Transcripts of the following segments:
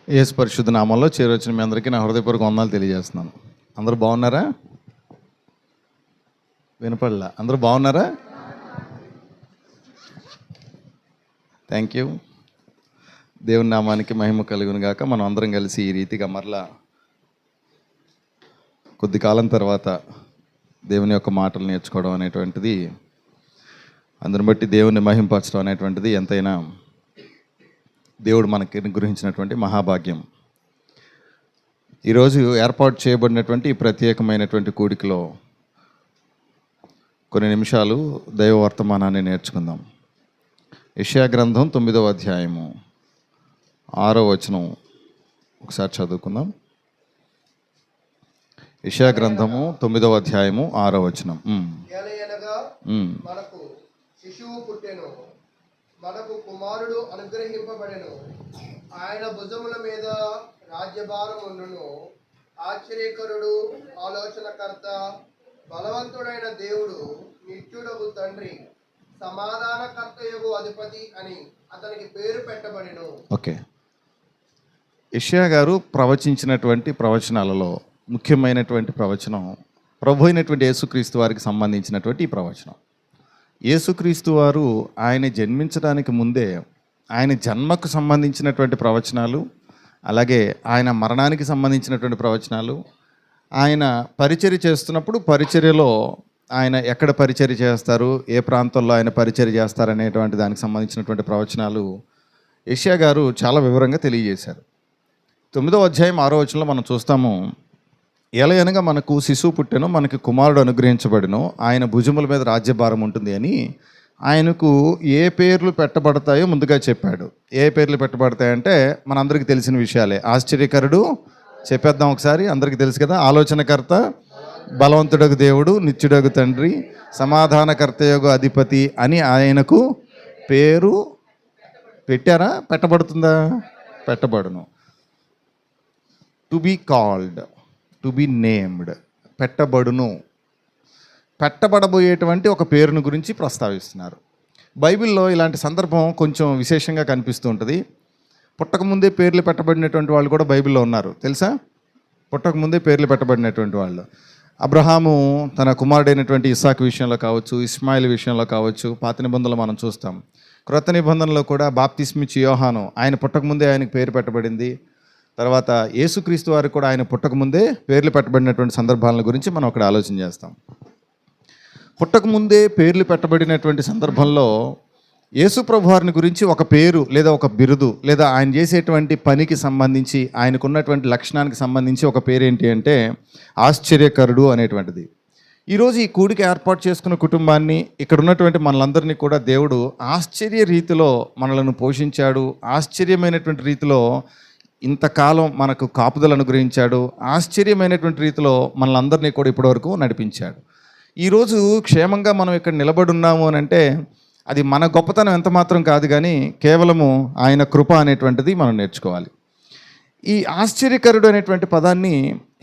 యేసు పరిశుద్ధ నామంలో చేరొచ్చిన మీ అందరికీ నా హృదయపూర్వక వందనాలు తెలియజేస్తున్నాను. అందరూ బాగున్నారా? వినపడలా? అందరూ బాగున్నారా? Thank you. దేవుని నామానికి మహిమ కలుగును గాక. మనం అందరం కలిసి ఈ రీతిగా మరలా కొద్ది కాలం తర్వాత దేవుని యొక్క మాటలు నేర్చుకోవడం అనేటువంటిది, అందుని బట్టి దేవుని మహింపరచడం అనేటువంటిది ఎంతైనా దేవుడు మనకి అనుగ్రహించినటువంటి మహాభాగ్యం. ఈరోజు ఏర్పాటు చేయబడినటువంటి ఈ ప్రత్యేకమైనటువంటి కూడికలో కొన్ని నిమిషాలు దైవ వర్తమానాన్ని నేర్చుకుందాం. యెషయా గ్రంథం 9వ అధ్యాయము 6వ వచనం ఒకసారి చదువుకుందాం. యెషయా గ్రంథము 9వ అధ్యాయము 6వ వచనం. మనకు శిశువు పుట్టెను, మనకు కుమారుడు అనుగ్రహింపబడెను, ఆయన భుజముల మీద రాజ్యభారం ఉండును. ఆశ్చర్యకరుడు, ఆలోచనకర్త, బలవంతుడైన దేవుడు, నిత్యుడగు తండ్రి, సమాధానకర్తయగు అధిపతి అని అతనికి పేరు పెట్టబడెను. ఓకే, యెషయా గారు ప్రవచించినటువంటి ప్రవచనాలలో ముఖ్యమైనటువంటి ప్రవచనం ప్రభు అయినటువంటి యేసుక్రీస్తు వారికి సంబంధించినటువంటి ఈ ప్రవచనం. యేసుక్రీస్తు వారు ఆయన జన్మించడానికి ముందే ఆయన జన్మకు సంబంధించినటువంటి ప్రవచనాలు, అలాగే ఆయన మరణానికి సంబంధించినటువంటి ప్రవచనాలు, ఆయన పరిచర్య చేస్తున్నప్పుడు పరిచర్యలో ఆయన ఎక్కడ పరిచర్య చేస్తారు, ఏ ప్రాంతంలో ఆయన పరిచర్య చేస్తారనేటువంటి దానికి సంబంధించినటువంటి ప్రవచనాలు యెషయా గారు చాలా వివరంగా తెలియజేశారు. 9వ అధ్యాయం 6వ వచనంలో మనం చూస్తాము, ఎలయనగా మనకు శిశువు పుట్టెను, మనకి కుమారుడు అనుగ్రహించబడెను, ఆయన భుజముల మీద రాజ్యభారం ఉంటుంది అని ఆయనకు ఏ పేర్లు పెట్టబడతాయో ముందుగా చెప్పాడు. ఏ పేర్లు పెట్టబడతాయంటే మనందరికీ తెలిసిన విషయాలే. ఆశ్చర్యకరుడు చెప్పేద్దాం ఒకసారి, అందరికీ తెలుసు కదా. ఆలోచనకర్త, బలవంతుడగు దేవుడు, నిత్యుడగు తండ్రి, సమాధానకర్తయగు అధిపతి అని ఆయనకు పేరు పెట్టారా? పెట్టబడుతుందా? పెట్టబడును. To be called, to be named, పెట్టబడును. పెట్టబడబోయేటువంటి ఒక పేరును గురించి ప్రస్తావిస్తున్నారు. బైబిల్లో ఇలాంటి సందర్భం కొంచెం విశేషంగా కనిపిస్తూ ఉంటుంది. పుట్టకముందే పేర్లు పెట్టబడినటువంటి వాళ్ళు కూడా బైబిల్లో ఉన్నారు, తెలుసా? పుట్టకముందే పేర్లు పెట్టబడినటువంటి వాళ్ళు. అబ్రహాము తన కుమారుడైనటువంటి ఇస్సాకు విషయంలో కావచ్చు, ఇస్మాయిల్ విషయంలో కావచ్చు, పాత నిబంధనలు మనం చూస్తాం. క్రొత్త నిబంధనలో కూడా బాప్తిస్మిచ్చి యోహాను, ఆయన పుట్టకముందే ఆయనకు పేరు పెట్టబడింది. తర్వాత యేసుక్రీస్తు వారికి కూడా ఆయన పుట్టకముందే పేర్లు పెట్టబడినటువంటి సందర్భాల గురించి మనం అక్కడ ఆలోచన చేస్తాం. పుట్టకముందే పేర్లు పెట్టబడినటువంటి సందర్భంలో యేసు ప్రభు వారిని గురించి ఒక పేరు లేదా ఒక బిరుదు లేదా ఆయన చేసేటువంటి పనికి సంబంధించి, ఆయనకున్నటువంటి లక్షణానికి సంబంధించి ఒక పేరు ఏంటి అంటే ఆశ్చర్యకరుడు అనేటువంటిది. ఈరోజు ఈ కూడిక ఏర్పాటు చేసుకున్న కుటుంబాన్ని, ఇక్కడ ఉన్నటువంటి మనలందరినీ కూడా దేవుడు ఆశ్చర్య రీతిలో మనలను పోషించాడు. ఆశ్చర్యమైనటువంటి రీతిలో ఇంతకాలం మనకు కాపుదలు అనుగ్రహించాడు. ఆశ్చర్యమైనటువంటి రీతిలో మనలందరినీ కూడా ఇప్పటివరకు నడిపించాడు. ఈరోజు క్షేమంగా మనం ఇక్కడ నిలబడున్నాము అని అంటే అది మన గొప్పతనం ఎంత మాత్రం కాదు, కానీ కేవలము ఆయన కృప అనేటువంటిది మనం నేర్చుకోవాలి. ఈ ఆశ్చర్యకరుడు అనేటువంటి పదాన్ని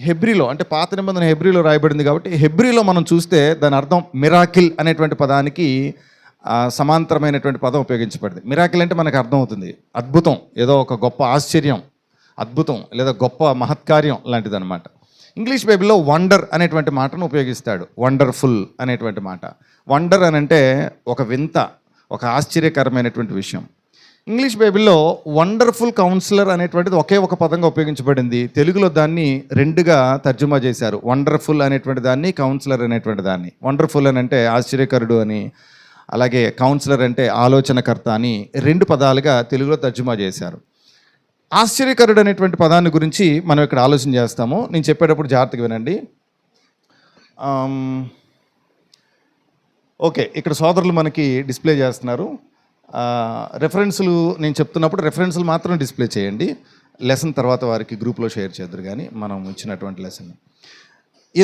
హెబ్రీలో, అంటే పాత నిబంధన హెబ్రీలో రాయబడింది కాబట్టి హెబ్రీలో మనం చూస్తే దాని అర్థం మిరాకిల్ అనేటువంటి పదానికి సమాంతరమైనటువంటి పదం ఉపయోగించబడింది. మిరాకిల్ అంటే మనకు అర్థమవుతుంది అద్భుతం, ఏదో ఒక గొప్ప ఆశ్చర్యం, అద్భుతం లేదా గొప్ప మహత్కార్యం లాంటిది అనమాట. ఇంగ్లీష్ బైబిల్లో వండర్ అనేటువంటి మాటను ఉపయోగిస్తాడు. వండర్ఫుల్ అనేటువంటి మాట. వండర్ అని అంటే ఒక వింత, ఒక ఆశ్చర్యకరమైనటువంటి విషయం. ఇంగ్లీష్ బైబిల్లో వండర్ఫుల్ కౌన్సిలర్ అనేటువంటిది ఒకే ఒక పదంగా ఉపయోగించబడింది. తెలుగులో దాన్ని రెండుగా తర్జుమా చేశారు. వండర్ఫుల్ అనేటువంటి దాన్ని, కౌన్సిలర్ అనేటువంటి దాన్ని. వండర్ఫుల్ అని అంటే ఆశ్చర్యకరుడు అని, అలాగే కౌన్సిలర్ అంటే ఆలోచనకర్త అని రెండు పదాలుగా తెలుగులో తర్జుమా చేశారు. ఆశ్చర్యకరుడు అనేటువంటి పదాన్ని గురించి మనం ఇక్కడ ఆలోచన చేస్తాము. నేను చెప్పేటప్పుడు జాగ్రత్తగా వినండి. ఓకే, ఇక్కడ సోదరులు మనకి డిస్ప్లే చేస్తున్నారు. రెఫరెన్సులు నేను చెప్తున్నప్పుడు రెఫరెన్సులు మాత్రం డిస్ప్లే చేయండి. లెసన్ తర్వాత వారికి గ్రూప్లో షేర్ చేద్దరు కానీ మనం ఇచ్చినటువంటి లెసన్.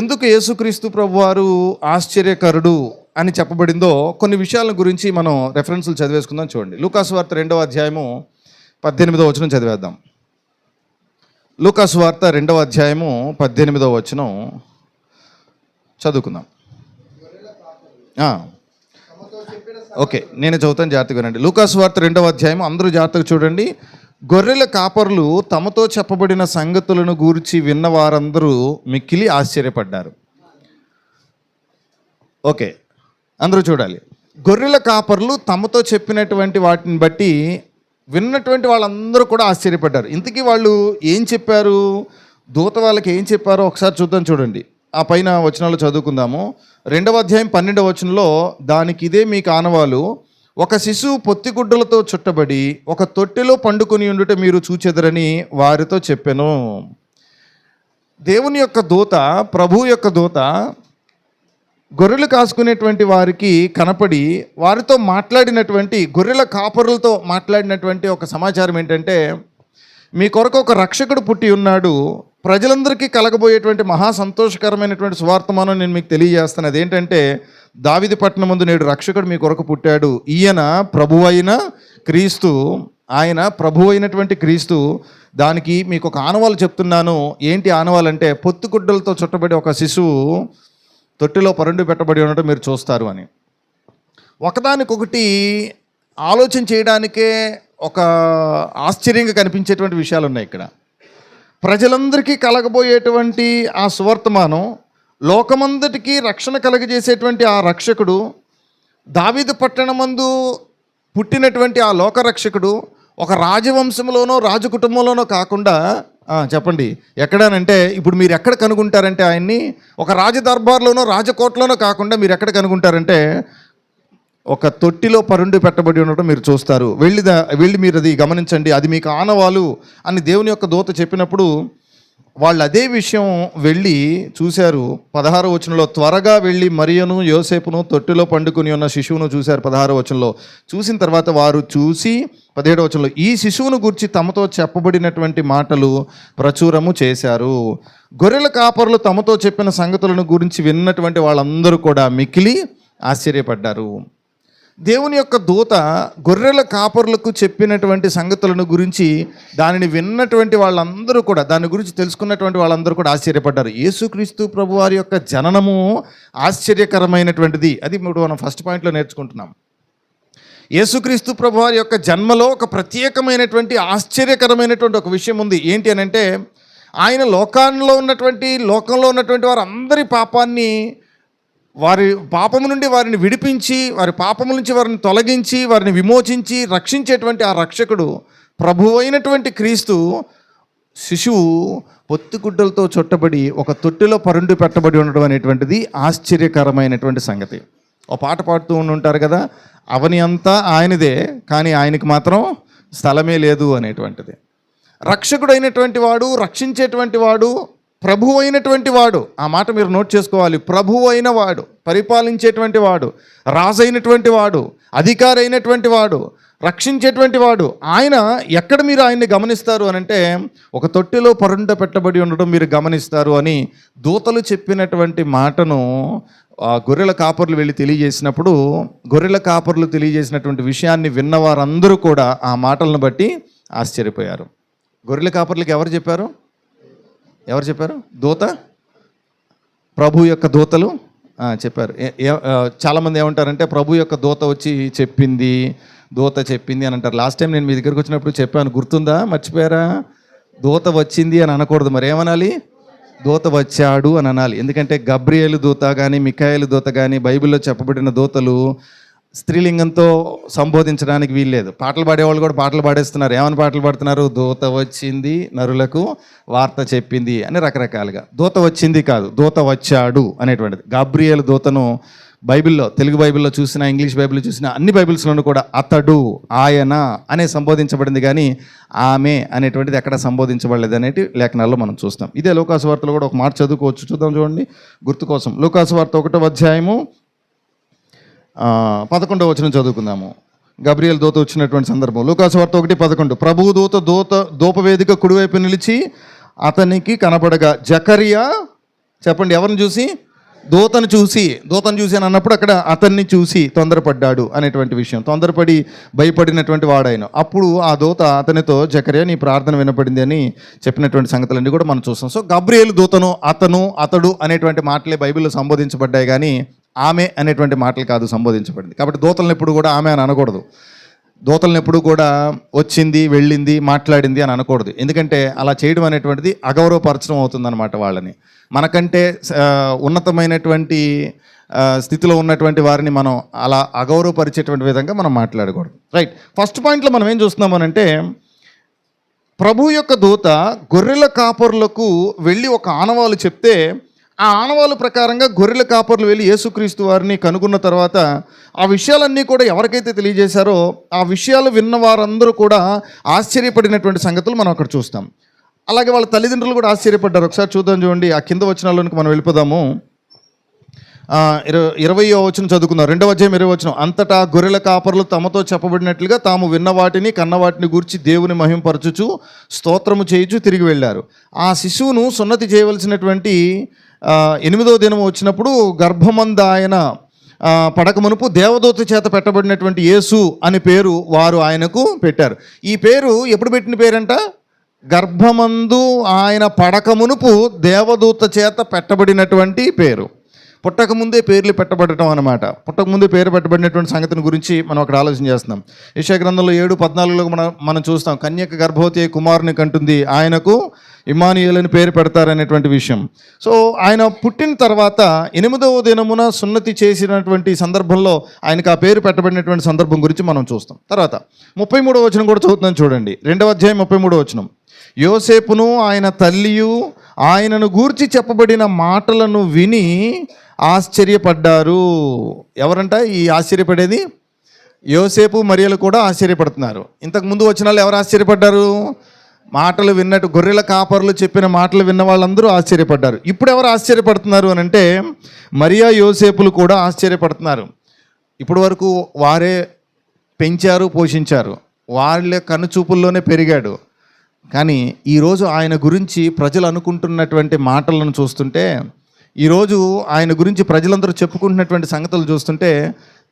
ఎందుకు యేసుక్రీస్తు ప్రభువారు ఆశ్చర్యకరుడు అని చెప్పబడిందో కొన్ని విషయాల గురించి మనం రెఫరెన్సులు చదివేసుకుందాం. చూడండి, లూకాసు వార్త 2వ అధ్యాయము 18వ వచనం చదివేద్దాం. లూకాసు వార్త 2వ అధ్యాయము 18వ వచనం చదువుకుందాం. ఓకే, నేను చదువుతాను, జాగ్రత్తగా వినండి. లూకాసు వార్త 2వ అధ్యాయం, అందరూ జాగ్రత్తగా చూడండి. గొర్రెల కాపరులు తమతో చెప్పబడిన సంగతులను గూర్చి విన్న వారందరూ మిక్కిలి ఆశ్చర్యపడ్డారు. ఓకే, అందరూ చూడాలి. గొర్రెల కాపరులు తమతో చెప్పినటువంటి వాటిని బట్టి విన్నటువంటి వాళ్ళందరూ కూడా ఆశ్చర్యపడ్డారు. ఇంతకీ వాళ్ళు ఏం చెప్పారు? దూత వాళ్ళకి ఏం చెప్పారో ఒకసారి చూద్దాం. చూడండి, ఆ పైన వచనాలు చదువుకుందాము. 2వ అధ్యాయం 12వ వచనంలో, దానికి ఇదే మీకు ఆనవాలు, ఒక శిశువు పొత్తిగుడ్డలతో చుట్టబడి ఒక తొట్టెలో పండుకొని ఉండుట మీరు చూచెదరని వారితో చెప్పెను. దేవుని యొక్క దూత, ప్రభు యొక్క దూత గొర్రెలు కాసుకునేటువంటి వారికి కనపడి వారితో మాట్లాడినటువంటి, గొర్రెల కాపరులతో మాట్లాడినటువంటి ఒక సమాచారం ఏంటంటే, మీ కొరకు ఒక రక్షకుడు పుట్టి ఉన్నాడు, ప్రజలందరికీ కలగబోయేటువంటి మహా సంతోషకరమైనటువంటి సువార్తమానం నేను మీకు తెలియజేస్తాను. అదేంటంటే, దావీదు పట్టణం ముందు నేడు రక్షకుడు మీ కొరకు పుట్టాడు, ఈయన ప్రభువైన క్రీస్తు, ఆయన ప్రభు అయినటువంటి క్రీస్తు. దానికి మీకు ఒక ఆనవాలు చెప్తున్నాను. ఏంటి ఆనవాలంటే, పొత్తుగుడ్డలతో చుట్టబడి ఒక శిశువు తొట్టిలో పరుండు పెట్టబడి ఉండటం మీరు చూస్తారు అని. ఒకదానికొకటి ఆలోచన చేయడానికే ఒక ఆశ్చర్యంగా కనిపించేటువంటి విషయాలు ఉన్నాయి ఇక్కడ. ప్రజలందరికీ కలగబోయేటువంటి ఆ సువర్తమానం, లోకమంతటికి రక్షణ కలగజేసేటువంటి ఆ రక్షకుడు, దావీదు పట్టణమందు పుట్టినటువంటి ఆ లోకరక్షకుడు ఒక రాజవంశంలోనో రాజకుటుంబంలోనో కాకుండా, చెప్పండి ఎక్కడానంటే, ఇప్పుడు మీరు ఎక్కడ కనుగొంటారంటే ఆయన్ని, ఒక రాజదర్బార్లోనో రాజకోటలోనో కాకుండా మీరు ఎక్కడ కనుగొంటారంటే ఒక తొట్టిలో పరుండు పెట్టబడి ఉండటం మీరు చూస్తారు. వెళ్ళి మీరు అది గమనించండి, అది మీకు ఆనవాలు అని దేవుని యొక్క దూత చెప్పినప్పుడు వాళ్ళు అదే విషయం వెళ్ళి చూశారు. 16వ వచనంలో, త్వరగా వెళ్ళి మరియను యోసేపును తొట్టిలో పండుకొని ఉన్న శిశువును చూశారు. 16వ వచనంలో చూసిన తర్వాత వారు చూసి 17వ వచనంలో, ఈ శిశువును గురించి తమతో చెప్పబడినటువంటి మాటలు ప్రచురము చేశారు. గొర్రెల కాపరులు తమతో చెప్పిన సంగతులను గురించి విన్నటువంటి వాళ్ళందరూ కూడా మిక్కిలి ఆశ్చర్యపడ్డారు. దేవుని యొక్క దూత గొర్రెల కాపరులకు చెప్పినటువంటి సంగతులను గురించి, దానిని విన్నటువంటి వాళ్ళందరూ కూడా, దాని గురించి తెలుసుకున్నటువంటి వాళ్ళందరూ కూడా ఆశ్చర్యపడ్డారు. యేసుక్రీస్తు ప్రభు వారి యొక్క జననము ఆశ్చర్యకరమైనటువంటిది. అది ఇప్పుడు మనం ఫస్ట్ పాయింట్లో నేర్చుకుంటున్నాం. యేసుక్రీస్తు ప్రభు వారి యొక్క జన్మలో ఒక ప్రత్యేకమైనటువంటి ఆశ్చర్యకరమైనటువంటి ఒక విషయం ఉంది. ఏంటి అని అంటే, ఆయన లోకంలో ఉన్నటువంటి వారందరి పాపాన్ని, వారి పాపము నుండి వారిని విడిపించి, వారి పాపము నుంచి వారిని తొలగించి, వారిని విమోచించి రక్షించేటువంటి ఆ రక్షకుడు, ప్రభువు అయినటువంటి క్రీస్తు శిశువు పొత్తిగుడ్డలతో చుట్టబడి ఒక తొట్టిలో పరుండు పెట్టబడి ఉండడం అనేటువంటిది ఆశ్చర్యకరమైనటువంటి సంగతి. ఒక పాట పాడుతూ ఉంటారు కదా, అవని అంతా ఆయనదే కానీ ఆయనకి మాత్రం స్థలమే లేదు అనేటువంటిది. రక్షకుడు అయినటువంటి వాడు, రక్షించేటువంటి వాడు, ప్రభువు అయినటువంటి వాడు. ఆ మాట మీరు నోట్ చేసుకోవాలి. ప్రభువు అయిన వాడు, పరిపాలించేటువంటి వాడు, రాజు అయినటువంటి వాడు, అధికారి అయినటువంటి వాడు, రక్షించేటువంటి వాడు. ఆయన ఎక్కడ మీరు ఆయన్ని గమనిస్తారు అని అంటే, ఒక తొట్టిలో పరుండ పెట్టబడి ఉండడం మీరు గమనిస్తారు అని దూతలు చెప్పినటువంటి మాటను గొర్రెల కాపర్లు వెళ్ళి తెలియజేసినప్పుడు, గొర్రెల కాపర్లు తెలియజేసినటువంటి విషయాన్ని విన్నవారందరూ కూడా ఆ మాటలను బట్టి ఆశ్చర్యపోయారు. గొర్రెల కాపర్లకి ఎవరు చెప్పారు? దూత, ప్రభు యొక్క దూతలు చెప్పారు. చాలామంది ఏమంటారంటే, ప్రభు యొక్క దూత వచ్చి దూత చెప్పింది అని అంటారు. లాస్ట్ టైం నేను మీ దగ్గరికి వచ్చినప్పుడు చెప్పాను, గుర్తుందా? మర్చిపోయారా? దూత వచ్చింది అని అనకూడదు, మరి ఏమనాలి? దూత వచ్చాడు అని అనాలి. ఎందుకంటే గబ్రియేలు దూత కానీ, మిఖాయేలు దూత కానీ, బైబిల్లో చెప్పబడిన దూతలు స్త్రీలింగంతో సంబోధించడానికి వీల్లేదు. పాటలు పాడేవాళ్ళు కూడా పాటలు పాడేస్తున్నారు. ఏమని పాటలు పాడుతున్నారు? దూత వచ్చింది, నరులకు వార్త చెప్పింది అని రకరకాలుగా. దూత వచ్చింది కాదు, దూత వచ్చాడు అనేటువంటిది. గబ్రియేలు దూతను బైబిల్లో, తెలుగు బైబిల్లో చూసినా, ఇంగ్లీష్ బైబిల్లో చూసినా, అన్ని బైబిల్స్లోనూ కూడా అతడు, ఆయన అనే సంబోధించబడింది కానీ ఆమె అనేటువంటిది ఎక్కడ సంబోధించబడలేదు అనేటి లేఖనాల్లో మనం చూస్తాం. ఇదే లూకాసు వార్తలో కూడా ఒక మాట చదువుకోవచ్చు. చూద్దాం, చూడండి గుర్తు కోసం. లూకాసు వార్త 1వ అధ్యాయము 11వ వచనం చదువుకుందాము. గబ్రియేలు దూత వచ్చినటువంటి సందర్భం. లూకాసు వార్త 1:11. ప్రభువు దూపవేదిక కుడివైపు నిలిచి అతనికి కనబడగా జకరియా, చెప్పండి ఎవరిని చూసి? దూతను చూసి అని అన్నప్పుడు అక్కడ అతన్ని చూసి తొందరపడ్డాడు అనేటువంటి విషయం. తొందరపడి భయపడినటువంటి వాడాయన. అప్పుడు ఆ దూత అతనితో, జకరియా నీ ప్రార్థన వినపడింది అని చెప్పినటువంటి సంగతులన్నీ కూడా మనం చూస్తాం. సో గబ్రియేలు దూతను అతడు అనేటువంటి మాటలే బైబిల్లో సంబోధించబడ్డాయి కానీ ఆమె అనేటువంటి మాటలు కాదు సంబోధించబడింది. కాబట్టి దూతలను ఎప్పుడు కూడా ఆమె అని అనకూడదు. దూతలను ఎప్పుడు కూడా వచ్చింది, వెళ్ళింది, మాట్లాడింది అని అనకూడదు. ఎందుకంటే అలా చేయడం అనేటువంటిది అగౌరవపరచడం అవుతుందన్నమాట వాళ్ళని. మనకంటే ఉన్నతమైనటువంటి స్థితిలో ఉన్నటువంటి వారిని మనం అలా అగౌరవపరిచేటువంటి విధంగా మనం మాట్లాడకూడదు. రైట్. ఫస్ట్ పాయింట్లో మనం ఏం చూస్తున్నామనంటే, ప్రభు యొక్క దూత గొర్రెల కాపరులకు వెళ్ళి ఒక ఆనవాలు చెప్తే, ఆ ఆనవాలు ప్రకారంగా గొర్రెల కాపర్లు వెళ్ళి యేసుక్రీస్తు వారిని కనుగొన్న తర్వాత ఆ విషయాలన్నీ కూడా ఎవరికైతే తెలియజేశారో ఆ విషయాలు విన్న వారందరూ కూడా ఆశ్చర్యపడినటువంటి సంగతులు మనం అక్కడ చూస్తాం. అలాగే వాళ్ళ తల్లిదండ్రులు కూడా ఆశ్చర్యపడ్డారు. ఒకసారి చూద్దాం, చూడండి. ఆ కింద వచనాల్లోనికి మనం వెళ్ళిపోదాము. 20వ వచనం చదువుకుందాం. 2వ అధ్యాయం 20వ వచనం. అంతటా గొర్రెల కాపరులు తమతో చెప్పబడినట్లుగా తాము విన్న వాటిని కన్న వాటిని గూర్చి దేవుని మహింపరచుచు స్తోత్రము చేయుచు తిరిగి వెళ్ళారు. ఆ శిశువును సున్నతి చేయవలసినటువంటి 8వ దినం వచ్చినప్పుడు గర్భమంద ఆయన పడకమునుపు దేవదూత చేత పెట్టబడినటువంటి యేసు అని పేరు వారు ఆయనకు పెట్టారు. ఈ పేరు ఎప్పుడు పెట్టిన పేరంట? గర్భమందు ఆయన పడకమునుపు దేవదూత చేత పెట్టబడినటువంటి పేరు. పుట్టకముందే పేర్లు పెట్టబడటం అనమాట. పుట్టకముందే పేరు పెట్టబడినటువంటి సంగతిని గురించి మనం అక్కడ ఆలోచన చేస్తున్నాం. యెషయా గ్రంథంలో 7:14లో మనం చూస్తాం, కన్యక గర్భవతి కుమారుని కంటుంది, ఆయనకు ఇమ్మానుయేలు అని పేరు పెడతారనేటువంటి విషయం. సో ఆయన పుట్టిన తర్వాత 8వ దినమున సున్నతి చేసినటువంటి సందర్భంలో ఆయనకు ఆ పేరు పెట్టబడినటువంటి సందర్భం గురించి మనం చూస్తాం. తర్వాత 33వ వచనం కూడా చదువుతున్నాం, చూడండి. 2వ అధ్యాయం 33వ వచనం. యోసేపును ఆయన తల్లియు ఆయనను గూర్చి చెప్పబడిన మాటలను విని ఆశ్చర్యపడ్డారు. ఎవరంట ఈ ఆశ్చర్యపడేది? యోసేపు మరియలు కూడా ఆశ్చర్యపడుతున్నారు. ఇంతకు ముందు వచనాలు ఎవరు ఆశ్చర్యపడ్డారు? మాటలు విన్నట్టు గొర్రెల కాపరులు చెప్పిన మాటలు విన్న వాళ్ళందరూ ఆశ్చర్యపడ్డారు. ఇప్పుడు ఎవరు ఆశ్చర్యపడుతున్నారు అని అంటే, మరియా యోసేపులు కూడా ఆశ్చర్యపడుతున్నారు. ఇప్పటి వరకు వారే పెంచారు, పోషించారు, వాళ్ళ కనుచూపుల్లోనే పెరిగాడు. కానీ ఈరోజు ఆయన గురించి ప్రజలు అనుకుంటున్నటువంటి మాటలను చూస్తుంటే, ఈరోజు ఆయన గురించి ప్రజలందరూ చెప్పుకుంటున్నటువంటి సంగతులు చూస్తుంటే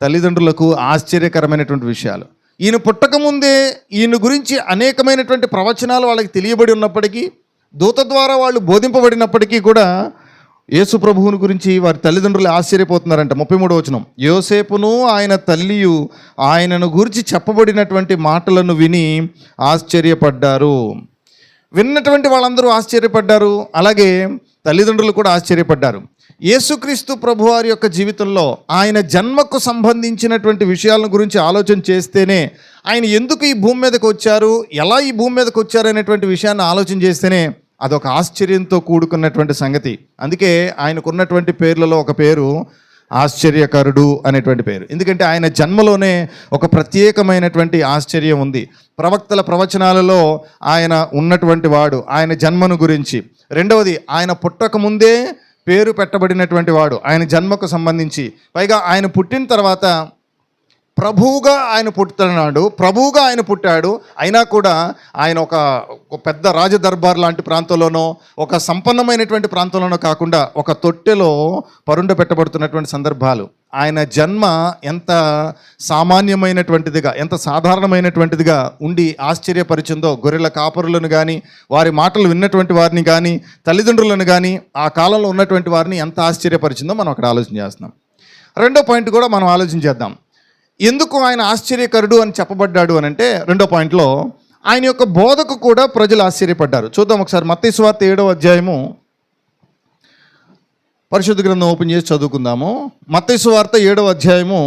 తల్లిదండ్రులకు ఆశ్చర్యకరమైనటువంటి విషయాలు. ఈయన పుట్టకముందే ఈయన గురించి అనేకమైనటువంటి ప్రవచనాలు వాళ్ళకి తెలియబడి ఉన్నప్పటికీ, దూత ద్వారా వాళ్ళు బోధింపబడినప్పటికీ కూడా యేసు ప్రభువుని గురించి వారి తల్లిదండ్రులు ఆశ్చర్యపోతున్నారంట. 33వ వచనం. యోసేపును ఆయన తల్లియు ఆయనను గురించి చెప్పబడినటువంటి మాటలను విని ఆశ్చర్యపడ్డారు. విన్నటువంటి వాళ్ళందరూ ఆశ్చర్యపడ్డారు, అలాగే తల్లిదండ్రులు కూడా ఆశ్చర్యపడ్డారు. యేసుక్రీస్తు ప్రభువారి యొక్క జీవితంలో ఆయన జన్మకు సంబంధించినటువంటి విషయాలను గురించి ఆలోచన చేస్తేనే, ఆయన ఎందుకు ఈ భూమి మీదకి వచ్చారు, ఎలా ఈ భూమి మీదకి వచ్చారు అనేటువంటి విషయాన్ని ఆలోచన చేస్తేనే అదొక ఆశ్చర్యంతో కూడుకున్నటువంటి సంగతి. అందుకే ఆయనకున్నటువంటి పేర్లలో ఒక పేరు ఆశ్చర్యకరుడు అనేటువంటి పేరు. ఎందుకంటే ఆయన జన్మలోనే ఒక ప్రత్యేకమైనటువంటి ఆశ్చర్యం ఉంది. ప్రవక్తల ప్రవచనాలలో ఆయన ఉన్నటువంటి వాడు, ఆయన జన్మను గురించి. రెండవది, ఆయన పుట్టకముందే పేరు పెట్టబడినటువంటి వాడు ఆయన జన్మకు సంబంధించి. పైగా ఆయన పుట్టిన తర్వాత ప్రభువుగా ఆయన పుట్టుతున్నాడు, ప్రభువుగా ఆయన పుట్టాడు. అయినా కూడా ఆయన ఒక పెద్ద రాజదర్బార్ లాంటి ప్రాంతంలోనో, ఒక సంపన్నమైనటువంటి ప్రాంతంలోనో కాకుండా ఒక తొట్టెలో పరుండ పెట్టబడుతున్నటువంటి సందర్భాలు. ఆయన జన్మ ఎంత సామాన్యమైనటువంటిదిగా, ఎంత సాధారణమైనటువంటిదిగా ఉండి ఆశ్చర్యపరిచిందో గొర్రెల కాపరులను కానీ, వారి మాటలు విన్నటువంటి వారిని కానీ, తల్లిదండ్రులను కానీ, ఆ కాలంలో ఉన్నటువంటి వారిని ఎంత ఆశ్చర్యపరిచిందో మనం అక్కడ ఆలోచన చేస్తున్నాం. రెండో పాయింట్ కూడా మనం ఆలోచన చేద్దాం. ఎందుకు ఆయన ఆశ్చర్యకరుడు అని చెప్పబడ్డాడు అని అంటే, రెండో పాయింట్లో ఆయన యొక్క బోధకు కూడా ప్రజలు ఆశ్చర్యపడ్డారు. చూద్దాం ఒకసారి. మత్తయి సువార్త 7వ అధ్యాయము, పరిశుద్ధ గ్రంథం ఓపెన్ చేసి చదువుకుందాము. మత్తయి సువార్త 7వ అధ్యాయము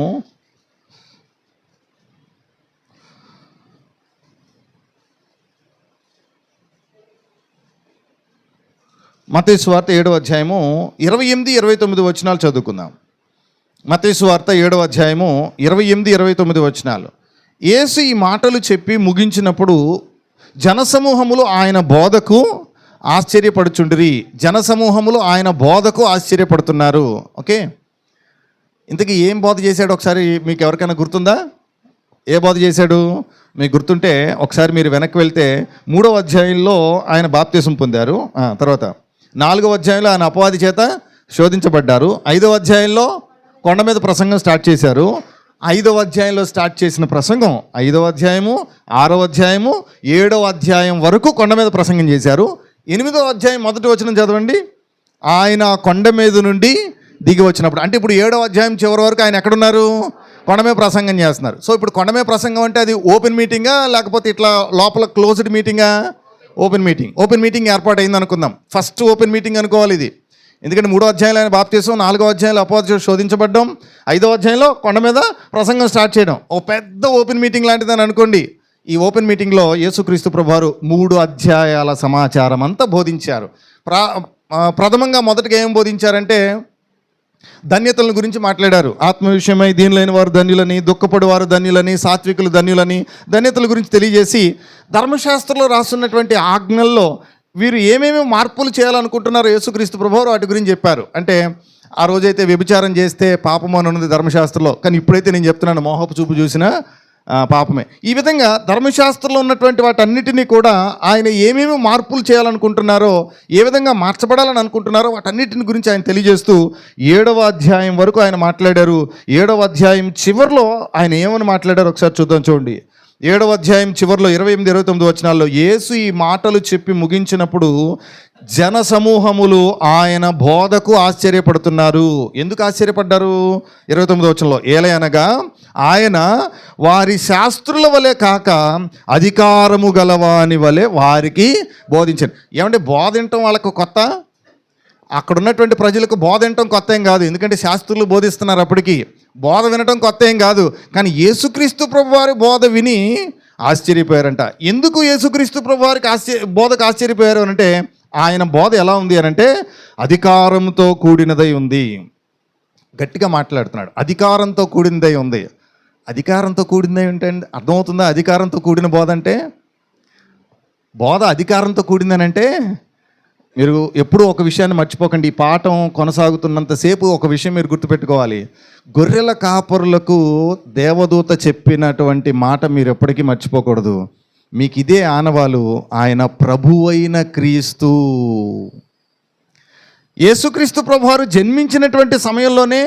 28, 29 వచనాలు చదువుకుందాం. మత్తయి సువార్త 7వ అధ్యాయము 28, 29 వచనాలు. యేసు ఈ మాటలు చెప్పి ముగించినప్పుడు జనసమూహములు ఆయన బోధకు ఆశ్చర్యపడుచుండిరి. జనసమూహములు ఆయన బోధకు ఆశ్చర్యపడుతున్నారు. ఓకే, ఇంతకీ ఏం బోధ చేశాడు ఒకసారి మీకు ఎవరికైనా గుర్తుందా? ఏ బోధ చేశాడు మీకు గుర్తుంటే ఒకసారి మీరు వెనక్కి వెళ్తే 3వ అధ్యాయంలో ఆయన బాప్తిసం పొందారు. తర్వాత 4వ అధ్యాయంలో ఆయన అపవాది చేత శోధించబడ్డారు. 5వ అధ్యాయంలో కొండ మీద ప్రసంగం స్టార్ట్ చేశారు. 5వ అధ్యాయంలో స్టార్ట్ చేసిన ప్రసంగం 5వ అధ్యాయము, 6వ అధ్యాయము, 7వ అధ్యాయం వరకు కొండ మీద ప్రసంగం చేశారు. 8వ అధ్యాయం 1వ వచనం చదవండి. ఆయన కొండ మీద నుండి దిగి వచ్చినప్పుడు, అంటే ఇప్పుడు 7వ అధ్యాయం చివరి వరకు ఆయన ఎక్కడున్నారు? కొండమే ప్రసంగం చేస్తున్నారు. సో ఇప్పుడు కొండమే ప్రసంగం అంటే అది ఓపెన్ మీటింగా లేకపోతే ఇట్లా లోపల క్లోజ్డ్ మీటింగా? ఓపెన్ మీటింగ్ ఏర్పాటు అయింది అనుకుందాం. ఫస్ట్ ఓపెన్ మీటింగ్ అనుకోవాలి ఇది. ఎందుకంటే 3వ అధ్యాయంలో ఆయన బాప్తీసం, 4వ అధ్యాయంలో అపవాది శోధించబడ్డం, 5వ అధ్యాయంలో కొండ మీద ప్రసంగం స్టార్ట్ చేయడం. ఓ పెద్ద ఓపెన్ మీటింగ్ లాంటిదని అనుకోండి. ఈ ఓపెన్ మీటింగ్లో యేసుక్రీస్తు ప్రభువారు 3 అధ్యాయాల సమాచారం అంతా బోధించారు. ప్రథమంగా మొదటగా ఏం బోధించారంటే ధన్యతల గురించి మాట్లాడారు. ఆత్మ విషయమై దీనిలేని వారు ధన్యులని, దుఃఖపడు వారు ధన్యులని, సాత్వికులు ధన్యులని ధన్యతల గురించి తెలియజేసి ధర్మశాస్త్రంలో రాస్తున్నటువంటి ఆజ్ఞల్లో వీరు ఏమేమి మార్పులు చేయాలనుకుంటున్నారో యేసుక్రీస్తు ప్రభువారు వాటి గురించి చెప్పారు. అంటే ఆ రోజైతే వ్యభిచారం చేస్తే పాపం అని ఉన్నది ధర్మశాస్త్రంలో, కానీ ఇప్పుడైతే నేను చెప్తున్నాను మోహపు చూపు చూసినా పాపమే. ఈ విధంగా ధర్మశాస్త్రంలో ఉన్నటువంటి వాటన్నిటినీ కూడా ఆయన ఏమేమి మార్పులు చేయాలనుకుంటున్నారో, ఏ విధంగా మార్చబడాలని అనుకుంటున్నారో వాటన్నిటిని గురించి ఆయన తెలియజేస్తూ 7వ అధ్యాయం వరకు ఆయన మాట్లాడారు. 7వ అధ్యాయం చివరిలో ఆయన ఏమని మాట్లాడారో ఒకసారి చూద్దాం. చూడండి, 7వ అధ్యాయం చివరిలో 28, 29 వచనాల్లో యేసు ఈ మాటలు చెప్పి ముగించినప్పుడు జన సమూహములు ఆయన బోధకు ఆశ్చర్యపడుతున్నారు. ఎందుకు ఆశ్చర్యపడ్డారు? 29వ వచనంలో, ఏలయనగా ఆయన వారి శాస్త్రుల వలె కాక అధికారము గలవాని వలె వారికి బోధించారు. ఏమంటే బోధ వినటం వాళ్ళకు కొత్త? అక్కడ ఉన్నటువంటి ప్రజలకు బోధ వినటం కొత్త ఏం కాదు, ఎందుకంటే శాస్త్రులు బోధిస్తున్నారు. అప్పటికి బోధ వినటం కొత్త ఏం కాదు. కానీ యేసుక్రీస్తు ప్రభువారి బోధ విని ఆశ్చర్యపోయారంట. ఎందుకు యేసుక్రీస్తు ప్రభువారికి బోధకు ఆశ్చర్యపోయారు అంటే ఆయన బోధ ఎలా ఉంది అని అంటే అధికారంతో కూడినదై ఉంది. గట్టిగా మాట్లాడుతున్నాడు, అధికారంతో కూడినదై ఉంది. అధికారంతో కూడినదై ఉంటే అర్థమవుతుందా? అధికారంతో కూడిన బోధ అంటే, బోధ అధికారంతో కూడిందనంటే మీరు ఎప్పుడూ ఒక విషయాన్ని మర్చిపోకండి. ఈ పాఠం కొనసాగుతున్నంతసేపు ఒక విషయం మీరు గుర్తుపెట్టుకోవాలి. గొర్రెల కాపరులకు దేవదూత చెప్పినటువంటి మాట మీరు ఎప్పటికీ మర్చిపోకూడదు. మీకు ఇదే ఆనవాలు, ఆయన ప్రభువైన క్రీస్తు. యేసుక్రీస్తు ప్రభువారు జన్మించినటువంటి సమయంలోనే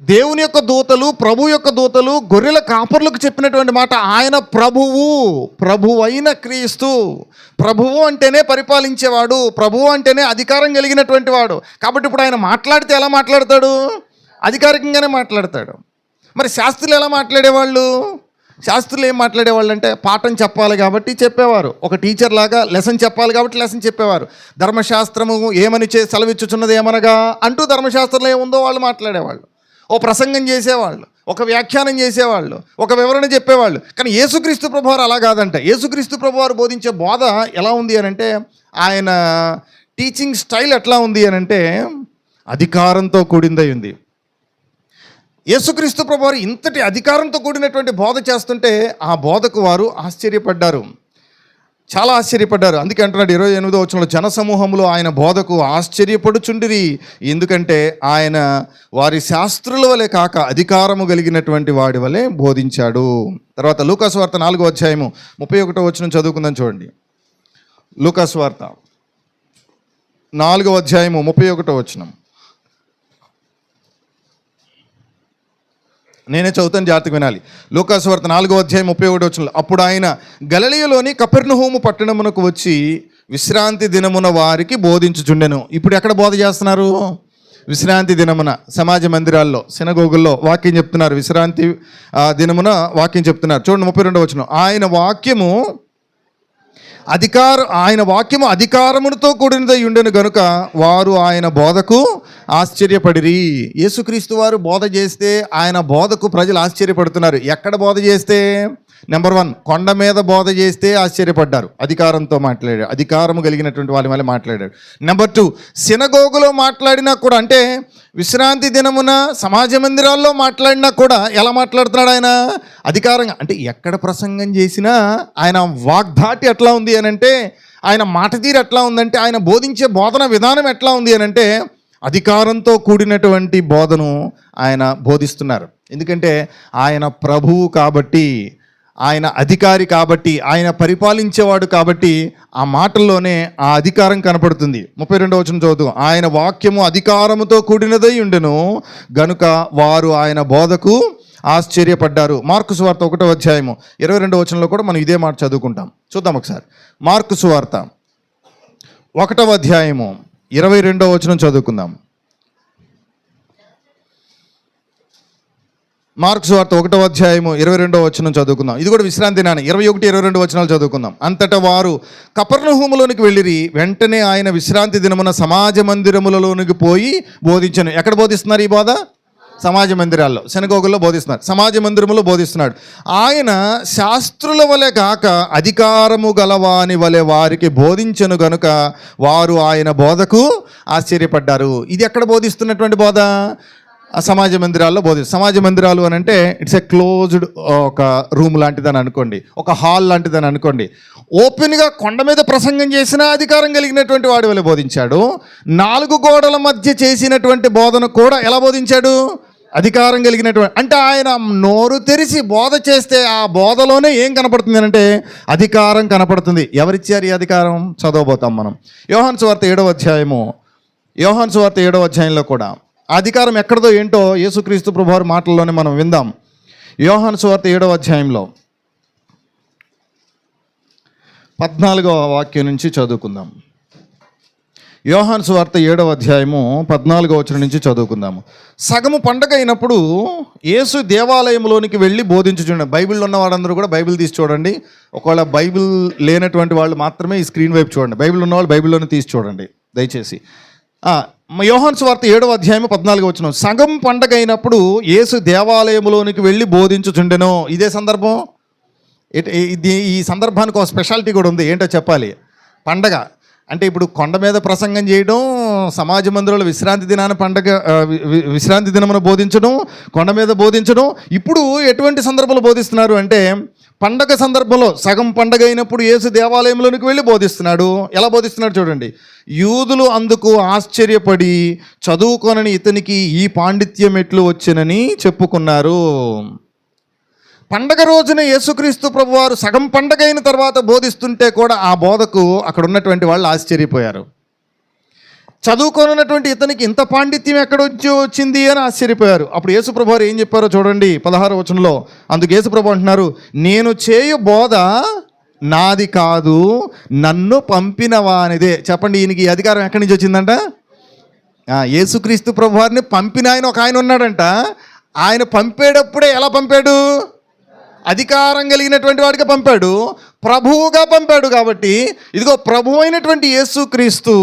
దేవుని యొక్క దూతలు, ప్రభు యొక్క దూతలు గొర్రెల కాపర్లకు చెప్పినటువంటి మాట ఆయన ప్రభువైన క్రీస్తు. ప్రభువు అంటేనే పరిపాలించేవాడు, ప్రభువు అంటేనే అధికారం కలిగినటువంటి వాడు. కాబట్టి ఇప్పుడు ఆయన మాట్లాడితే ఎలా మాట్లాడతాడు? అధికారికంగానే మాట్లాడతాడు. మరి శాస్త్రులు ఎలా మాట్లాడేవాళ్ళు? శాస్త్రులు ఏం మాట్లాడేవాళ్ళు అంటే పాఠం చెప్పాలి కాబట్టి చెప్పేవారు. ఒక టీచర్ లాగా లెసన్ చెప్పాలి కాబట్టి లెసన్ చెప్పేవారు. ధర్మశాస్త్రము ఏమని సెలవిచ్చుచున్నది ఏమనగా అంటూ ధర్మశాస్త్రంలో ఏముందో వాళ్ళు మాట్లాడేవాళ్ళు. ఓ ప్రసంగం చేసేవాళ్ళు, ఒక వ్యాఖ్యానం చేసేవాళ్ళు, ఒక వివరణ చెప్పేవాళ్ళు. కానీ యేసుక్రీస్తు ప్రభువారు అలా కాదంట. యేసుక్రీస్తు ప్రభువారు బోధించే బోధ ఎలా ఉంది అని అంటే, ఆయన టీచింగ్ స్టైల్ ఎట్లా ఉంది అని అంటే అధికారంతో కూడిందై ఉంది. యేసుక్రీస్తు ప్రభువారు ఇంతటి అధికారంతో కూడినటువంటి బోధ చేస్తుంటే ఆ బోధకు వారు ఆశ్చర్యపడ్డారు, చాలా ఆశ్చర్యపడ్డారు. అందుకే అంటున్నాడు 28వ వచనంలో, జనసమూహంలో ఆయన బోధకు ఆశ్చర్యపడుచుండిరి, ఎందుకంటే ఆయన వారి శాస్త్రుల వలె కాక అధికారము కలిగినటువంటి వాడి వలె బోధించాడు. తర్వాత లూకాసు వార్త 4వ అధ్యాయము 31వ వచనం చదువుకుందాం. చూడండి, లూకాసు వార్త 4వ అధ్యాయము 31వ వచనం. నేనే చదువుతాను, జాగ్రత్తగా వినాలి. లూకాసు వార్త 4వ అధ్యాయం 31వ వచనంలో, అప్పుడు ఆయన గలిలయలోని కపెర్నహూము పట్టణమునకు వచ్చి విశ్రాంతి దినమున వారికి బోధించుచుండెను. ఇప్పుడు ఎక్కడ బోధ చేస్తున్నారు? విశ్రాంతి దినమున సమాజ మందిరాల్లో, సినగోగుల్లో వాక్యం చెప్తున్నారు. విశ్రాంతి దినమున వాక్యం చెప్తున్నారు. చూడండి 32వ వచనం, ఆయన వాక్యము అధికారముతో కూడినదై ఉండెను గనుక వారు ఆయన బోధకు ఆశ్చర్యపడిరి. యేసుక్రీస్తు వారు బోధ చేస్తే ఆయన బోధకు ప్రజలు ఆశ్చర్యపడుతున్నారు. ఎక్కడ బోధ చేస్తే? నెంబర్ 1, కొండ మీద బోధ చేస్తే ఆశ్చర్యపడ్డారు, అధికారంతో మాట్లాడాడు, అధికారము కలిగినటువంటి వాళ్ళ వల్ల మాట్లాడాడు. నెంబర్ 2, సినగోగులో మాట్లాడినా కూడా, అంటే విశ్రాంతి దినమున సమాజ మందిరాల్లో మాట్లాడినా కూడా ఎలా మాట్లాడుతున్నాడు ఆయన? అధికారంగా. అంటే ఎక్కడ ప్రసంగం చేసినా ఆయన వాగ్ధాటి ఎట్లా ఉంది అని అంటే, ఆయన మాట తీరు ఎట్లా ఉందంటే, ఆయన బోధించే బోధన విధానం ఎట్లా ఉంది అని అంటే అధికారంతో కూడినటువంటి బోధను ఆయన బోధిస్తున్నారు. ఎందుకంటే ఆయన ప్రభువు కాబట్టి, ఆయన అధికారి కాబట్టి, ఆయన పరిపాలించేవాడు కాబట్టి ఆ మాటల్లోనే ఆ అధికారం కనపడుతుంది. 32వ వచనం చదువు, ఆయన వాక్యము అధికారముతో కూడినదై ఉండెను గనుక వారు ఆయన బోధకు ఆశ్చర్యపడ్డారు. మార్కు సువార్త 1వ అధ్యాయము 22వ వచనంలో కూడా మనం ఇదే మాట చదువుకుంటాం. చూద్దాం ఒకసారి. మార్కు సువార్త 1వ అధ్యాయము 22వ వచనం చదువుకుందాం. మార్కు సువార్త 1వ అధ్యాయము 22వ వచనం చదువుకుందాం. ఇది కూడా విశ్రాంతి దినాన్ని 21, 22 వచనాలు చదువుకుందాం. అంతటా వారు కపెర్నహూములోనికి వెళ్ళిరి. వెంటనే ఆయన విశ్రాంతి దినమున సమాజ మందిరములలోనికి పోయి బోధించను. ఎక్కడ బోధిస్తున్నారు ఈ బోధ? సమాజ మందిరాల్లో, సెనగోగుల్లో బోధిస్తున్నారు. సమాజ మందిరములో బోధిస్తున్నాడు. ఆయన శాస్త్రుల వలె కాక అధికారము గలవాని వలె వారికి బోధించను గనుక వారు ఆయన బోధకు ఆశ్చర్యపడ్డారు. ఇది ఎక్కడ బోధిస్తున్నటువంటి బోధ? ఆ సమాజ మందిరాల్లో సమాజ మందిరాలు అని అంటే ఇట్స్ ఏ క్లోజ్డ్ ఒక రూమ్ లాంటిదని అనుకోండి, ఒక హాల్ లాంటిదని అనుకోండి. ఓపెన్గా కొండ మీద ప్రసంగం చేసిన అధికారం కలిగినటువంటి వాడి వల్ల బోధించాడు. 4 గోడల మధ్య చేసినటువంటి బోధన కూడా ఎలా బోధించాడు? అధికారం కలిగినటువంటి. అంటే ఆయన నోరు తెరిచి బోధ చేస్తే ఆ బోధలోనే ఏం కనపడుతుంది అంటే అధికారం కనపడుతుంది. ఎవరిచ్చారు ఈ అధికారం? చదవబోతాం మనం. యోహాను సువార్త 7వ అధ్యాయంలో కూడా అధికారం ఎక్కడదో ఏంటో యేసుక్రీస్తు ప్రభువారి మాటల్లోనే మనం విందాం. యోహాను సువార్త 7వ అధ్యాయంలో 14వ వాక్యం నుంచి చదువుకుందాం. యోహాను సువార్త 7వ అధ్యాయము 14వ వచనం నుంచి చదువుకుందాము. సగము పండగ అయినప్పుడు యేసు దేవాలయంలోనికి వెళ్ళి బోధించుచుండే. బైబిల్లో ఉన్న వాళ్ళందరూ కూడా బైబిల్ తీసి చూడండి. ఒకవేళ బైబిల్ లేనటువంటి వాళ్ళు మాత్రమే ఈ స్క్రీన్ వైపు చూడండి. బైబిల్ ఉన్న వాళ్ళు బైబిల్లోనే తీసి చూడండి దయచేసి. యోహాను సువార్త 7వ అధ్యాయం 14వ వచనం. సగం పండగ అయినప్పుడు యేసు దేవాలయంలోనికి వెళ్ళి బోధించుచుండెను. ఇదే సందర్భం. ఈ సందర్భానికి ఒక స్పెషాలిటీ కూడా ఉంది. ఏంటో చెప్పాలి. పండగ అంటే ఇప్పుడు కొండ మీద ప్రసంగం చేయడం, సమాజ మందిరంలో విశ్రాంతి దినమున బోధించడం, కొండ మీద బోధించడం. ఇప్పుడు ఎటువంటి సందర్భంలో బోధిస్తున్నారు అంటే పండగ సందర్భంలో. సగం పండగ అయినప్పుడు యేసు దేవాలయంలోనికి వెళ్ళి బోధిస్తున్నాడు. ఎలా బోధిస్తున్నాడు చూడండి. యూదులు అందుకు ఆశ్చర్యపడి చదువుకొనని ఇతనికి ఈ పాండిత్యం ఎట్లు వచ్చెనని చెప్పుకున్నారు. పండగ రోజున యేసుక్రీస్తు ప్రభువారు సగం పండగ అయిన తర్వాత బోధిస్తుంటే కూడా ఆ బోధకు అక్కడ ఉన్నటువంటి వాళ్ళు ఆశ్చర్యపోయారు. చదువుకోనటువంటి ఇతనికి ఇంత పాండిత్యం వచ్చింది అని ఆశ్చర్యపోయారు. అప్పుడు యేసు ప్రభువారు ఏం చెప్పారో చూడండి 16వ వచనంలో. అందుకు యేసు ప్రభు అంటున్నారు, నేను చేయు బోధ నాది కాదు, నన్ను పంపిన వానిదే. చెప్పండి, ఈయనకి అధికారం ఎక్కడి నుంచి వచ్చిందంట? యేసుక్రీస్తు ప్రభువారిని పంపిన ఆయన ఒక ఆయన ఉన్నాడంట. ఆయన పంపేటప్పుడే ఎలా పంపాడు? అధికారం కలిగినటువంటి వాడిగా పంపాడు, ప్రభువుగా పంపాడు. కాబట్టి ఇదిగో ప్రభు అయినటువంటి యేసుక్రీస్తు,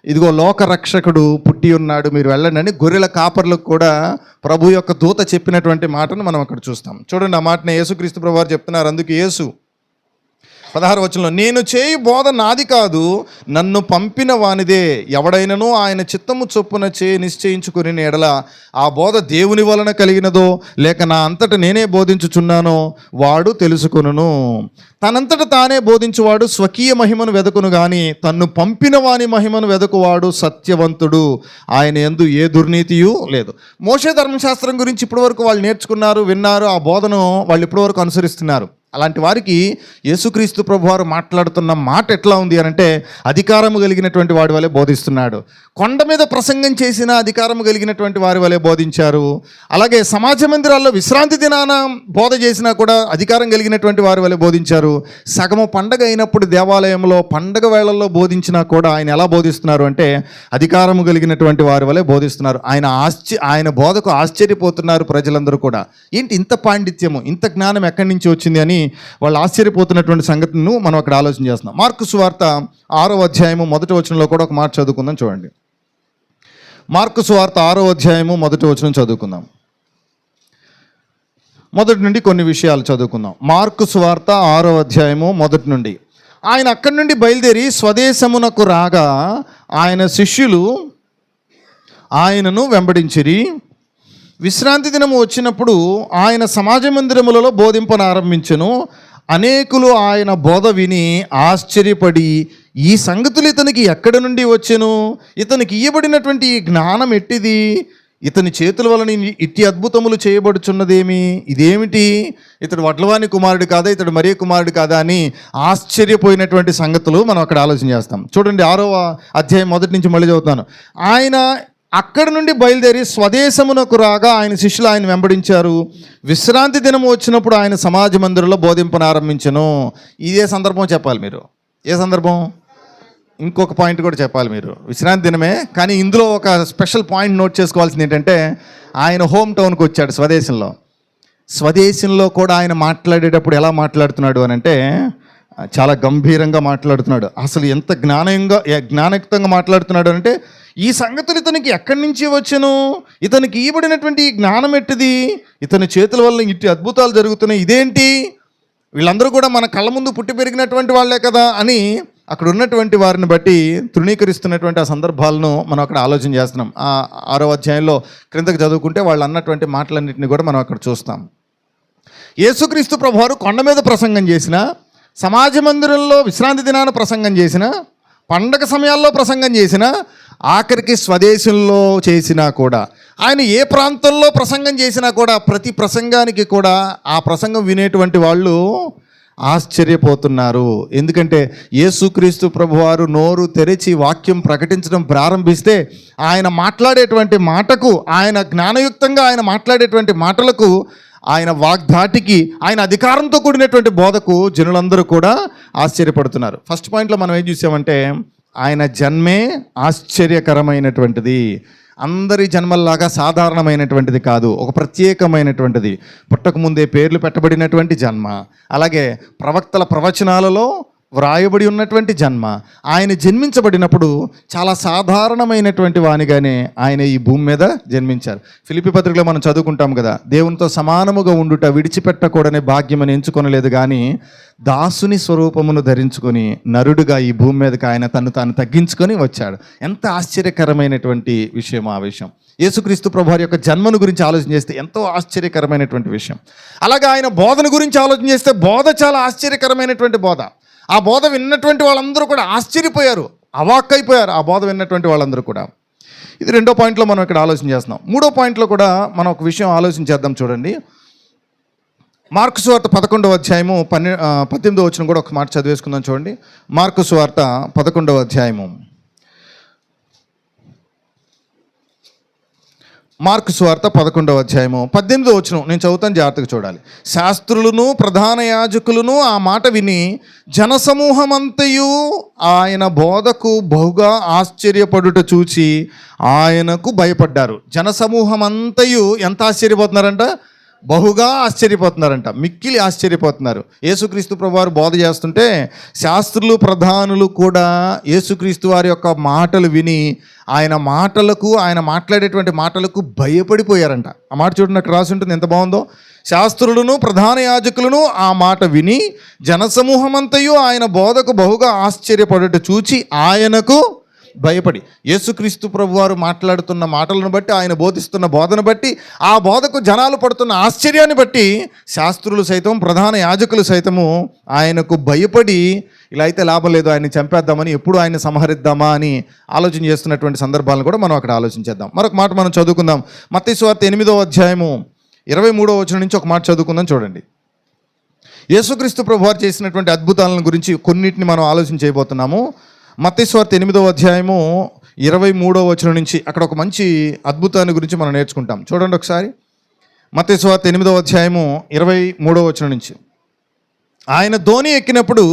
ఇదిగో లోకరక్షకుడు పుట్టి ఉన్నాడు, మీరు వెళ్ళండి అని గొర్రెల కాపర్లకు కూడా ప్రభు యొక్క దూత చెప్పినటువంటి మాటను మనం అక్కడ చూస్తాం. చూడండి, ఆ మాటని యేసుక్రీస్తు ప్రభు వారు చెప్తున్నారు. అందుకు యేసు 16వ వచనంలో, నేను చేయు బోధ నాది కాదు, నన్ను పంపిన వానిదే. ఎవడైనను ఆయన చిత్తము చొప్పున నిశ్చయించుకుని ఎడల ఆ బోధ దేవుని వలన కలిగినదో లేక నా అంతట నేనే బోధించుచున్నానో వాడు తెలుసుకొనును. తనంతట తానే బోధించువాడు స్వకీయ మహిమను వెదకును గాని తన్ను పంపిన వాని మహిమను వెదకువాడు సత్యవంతుడు, ఆయన యందు ఏ దుర్నీతియు లేదు. మోషే ధర్మశాస్త్రం గురించి ఇప్పటివరకు వాళ్ళు నేర్చుకున్నారు, విన్నారు. ఆ బోధను వాళ్ళు ఇప్పటివరకు అనుసరిస్తున్నారు. అలాంటి వారికి యేసుక్రీస్తు ప్రభువారు మాట్లాడుతున్న మాట ఎట్లా ఉంది అని అంటే అధికారము కలిగినటువంటి వాడి వలె బోధిస్తున్నాడు. కొండ మీద ప్రసంగం చేసిన అధికారము కలిగినటువంటి వారి వలె బోధించారు. అలాగే సమాజ మందిరాల్లో విశ్రాంతి దినాన బోధ చేసినా కూడా అధికారం కలిగినటువంటి వారి వలె బోధించారు. సగము పండగ అయినప్పుడు దేవాలయంలో పండగ వేళల్లో బోధించినా కూడా ఆయన ఎలా బోధిస్తున్నారు అంటే అధికారము కలిగినటువంటి వారి వలె బోధిస్తున్నారు. ఆయన బోధకు ఆశ్చర్యపోతున్నారు ప్రజలందరూ కూడా. ఏంటి ఇంత పాండిత్యము, ఇంత జ్ఞానం ఎక్కడి నుంచి వచ్చింది అని వాళ్ళు ఆశ్చర్యపోతున్నటువంటి సంగతిని మనం అక్కడ ఆలోచన చేస్తున్నాం. మార్కు సువార్త 6వ అధ్యాయము 1వ వచనంలో కూడా ఒక మాట చదువుకుందాం. చూడండి, మార్కు సువార్త 6వ అధ్యాయము 1వ వచనం చదువుకుందాం. మొదటి నుండి కొన్ని విషయాలు చదువుకుందాం. మార్కు సువార్త 6వ అధ్యాయము 1 నుండి. ఆయన అక్కడి నుండి బయలుదేరి స్వదేశమునకు రాగా ఆయన శిష్యులు ఆయనను వెంబడించిరి. విశ్రాంతి దినము వచ్చినప్పుడు ఆయన సమాజ మందిరములలో బోధింపనారంభించెను. అనేకులు ఆయన బోధ విని ఆశ్చర్యపడి ఈ సంగతులు ఇతనికి ఎక్కడి నుండి వచ్చెను, ఇతనికి ఇయ్యబడినటువంటి ఈ జ్ఞానం ఎట్టిది, ఇతని చేతుల వలన ఇట్టి అద్భుతములు చేయబడుచున్నదేమి, ఇదేమిటి, ఇతడు వడ్లవాని కుమారుడు కాదా, ఇతడు మరే కుమారుడు కాదా అని ఆశ్చర్యపోయినటువంటి సంగతులు మనం అక్కడ ఆలోచన చేస్తాం. చూడండి, 6వ అధ్యాయం 1 నుంచి మళ్ళీ చదువుతాను. ఆయన అక్కడి నుండి బయలుదేరి స్వదేశమునకు రాగా ఆయన శిష్యులు ఆయన వెంబడించారు. విశ్రాంతి దినము వచ్చినప్పుడు ఆయన సమాజ మందిరంలో బోధింపనారంభించెను. ఇదే సందర్భం చెప్పాలి మీరు. ఏ సందర్భం? ఇంకొక పాయింట్ కూడా చెప్పాలి మీరు. విశ్రాంతి దినమే, కానీ ఇందులో ఒక స్పెషల్ పాయింట్ నోట్ చేసుకోవాల్సింది ఏంటంటే ఆయన హోమ్ టౌన్కి వచ్చాడు స్వదేశంలో. స్వదేశంలో కూడా ఆయన మాట్లాడేటప్పుడు ఎలా మాట్లాడుతున్నాడు అని అంటే చాలా గంభీరంగా మాట్లాడుతున్నాడు. అసలు ఎంత జ్ఞానయుక్తంగా మాట్లాడుతున్నాడు అంటే, ఈ సంగతులు ఇతనికి ఎక్కడి నుంచి వచ్చను, ఇతనికి ఇవ్వబడినటువంటి ఈ జ్ఞానం ఎట్టిది, ఇతని చేతుల వల్ల ఇట్టి అద్భుతాలు జరుగుతున్నాయి, ఇదేంటి, వీళ్ళందరూ కూడా మన కళ్ళ ముందు పుట్టి పెరిగినటువంటి వాళ్ళే కదా అని అక్కడ ఉన్నటువంటి వారిని బట్టి తృణీకరిస్తున్నటువంటి ఆ సందర్భాలను మనం అక్కడ ఆలోచన చేస్తున్నాం. 6వ అధ్యాయంలో క్రిందకి చదువుకుంటే వాళ్ళు అన్నటువంటి మాటలన్నింటినీ కూడా మనం అక్కడ చూస్తాం. యేసుక్రీస్తు ప్రభువారు కొండ మీద ప్రసంగం చేసిన, సమాజ మందిరంలో విశ్రాంతి దినాన ప్రసంగం చేసిన, పండగ సమయాల్లో ప్రసంగం చేసిన, ఆఖరికి స్వదేశంలో చేసినా కూడా, ఆయన ఏ ప్రాంతంలో ప్రసంగం చేసినా కూడా ప్రతి ప్రసంగానికి కూడా ఆ ప్రసంగం వినేటువంటి వాళ్ళు ఆశ్చర్యపోతున్నారు. ఎందుకంటే యేసుక్రీస్తు ప్రభువారు నోరు తెరిచి వాక్యం ప్రకటించడం ప్రారంభిస్తే ఆయన మాట్లాడేటువంటి మాటకు, ఆయన జ్ఞానయుక్తంగా ఆయన మాట్లాడేటువంటి మాటలకు, ఆయన వాగ్ధాటికి, ఆయన అధికారంతో కూడినటువంటి బోధకు జనులందరూ కూడా ఆశ్చర్యపడుతున్నారు. ఫస్ట్ పాయింట్లో మనం ఏం చూసామంటే, ఆయన జన్మే ఆశ్చర్యకరమైనటువంటిది. అందరి జన్మల్లాగా సాధారణమైనటువంటిది కాదు, ఒక ప్రత్యేకమైనటువంటిది. పుట్టకముందే పేర్లు పెట్టబడినటువంటి జన్మ, అలాగే ప్రవక్తల ప్రవచనాలలో వ్రాయబడి ఉన్నటువంటి జన్మ. ఆయన జన్మించబడినప్పుడు చాలా సాధారణమైనటువంటి వానిగానే ఆయన ఈ భూమి మీద జన్మించారు. ఫిలిప్పీ పత్రికలో మనం చదువుకుంటాం కదా, దేవునితో సమానముగా ఉండుట విడిచిపెట్టకూడని భాగ్యమని ఎంచుకొనలేదు కానీ దాసుని స్వరూపమును ధరించుకొని నరుడుగా ఈ భూమి మీదకి ఆయన తను తాను తగ్గించుకొని వచ్చాడు. ఎంత ఆశ్చర్యకరమైనటువంటి విషయం ఆ విషయం. యేసుక్రీస్తు ప్రభువారి యొక్క జన్మను గురించి ఆలోచన చేస్తే ఎంతో ఆశ్చర్యకరమైనటువంటి విషయం. అలాగే ఆయన బోధన గురించి ఆలోచన చేస్తే బోధ చాలా ఆశ్చర్యకరమైనటువంటి బోధ. ఆ బోధ విన్నటువంటి వాళ్ళందరూ కూడా ఆశ్చర్యపోయారు, అవాక్కైపోయారు ఆ బోధ విన్నటువంటి వాళ్ళందరూ కూడా. ఇది 2వ పాయింట్లో మనం ఇక్కడ ఆలోచన చేస్తున్నాం. 3వ పాయింట్లో కూడా మనం ఒక విషయం ఆలోచన చేద్దాం. చూడండి, మార్కు సువార్త 11వ అధ్యాయము 18వ వచనం కూడా ఒక మాట చదివేసుకుందాం. చూడండి, మార్కు సువార్త 11వ అధ్యాయము, మార్కు సువార్త 11వ అధ్యాయము 18వ వచనం నేను చదువుతాను, జాగ్రత్తగా చూడాలి. శాస్త్రులను ప్రధాన యాజకులను ఆ మాట విని జనసమూహమంతయు ఆయన బోధకు బహుగా ఆశ్చర్యపడుట చూచి ఆయనకు భయపడ్డారు. జనసమూహమంతయు ఎంత ఆశ్చర్యపోతున్నారంట, బహుగా ఆశ్చర్యపోతున్నారంట, మిక్కిలి ఆశ్చర్యపోతున్నారు. యేసుక్రీస్తు ప్రభువారు బోధ చేస్తుంటే శాస్త్రులు ప్రధానులు కూడా యేసుక్రీస్తు వారి యొక్క మాటలు విని ఆయన మాటలకు, ఆయన మాట్లాడేటువంటి మాటలకు భయపడిపోయారంట. ఆ మాట చూడండి, అక్కడ రాసి ఉంటుంది, ఎంత బాగుందో. శాస్త్రులను ప్రధాన యాజకులను ఆ మాట విని జనసమూహమంతయు ఆయన బోధకు బహుగా ఆశ్చర్యపడుట చూచి ఆయనకు భయపడి. యేసుక్రీస్తు ప్రభువారు మాట్లాడుతున్న మాటలను బట్టి, ఆయన బోధిస్తున్న బోధన బట్టి, ఆ బోధకు జనాలు పడుతున్న ఆశ్చర్యాన్ని బట్టి శాస్త్రులు సైతం, ప్రధాన యాజకులు సైతము ఆయనకు భయపడి, ఇలా అయితే లాభం లేదు, ఆయన్ని చంపేద్దామని, ఎప్పుడు ఆయన సంహరిద్దామా అని ఆలోచన చేస్తున్నటువంటి సందర్భాలను కూడా మనం అక్కడ ఆలోచించేద్దాం. మరొక మాట మనం చదువుకుందాం. మత్తయి సువార్త 8వ అధ్యాయము 23వ వచనం నుంచి ఒక మాట చదువుకుందాం. చూడండి, యేసుక్రీస్తు ప్రభువారు చేసినటువంటి అద్భుతాలను గురించి కొన్నిటిని మనం ఆలోచన చేయబోతున్నాము. మత్తయి సువార్త 8వ అధ్యాయము 23వ వచనం నుంచి అక్కడ ఒక మంచి అద్భుతాన్ని గురించి మనం నేర్చుకుంటాం. చూడండి ఒకసారి, మత్తయి సువార్త 8వ అధ్యాయము 23వ వచనం నుంచి. ఆయన ధోని ఎక్కినప్పుడు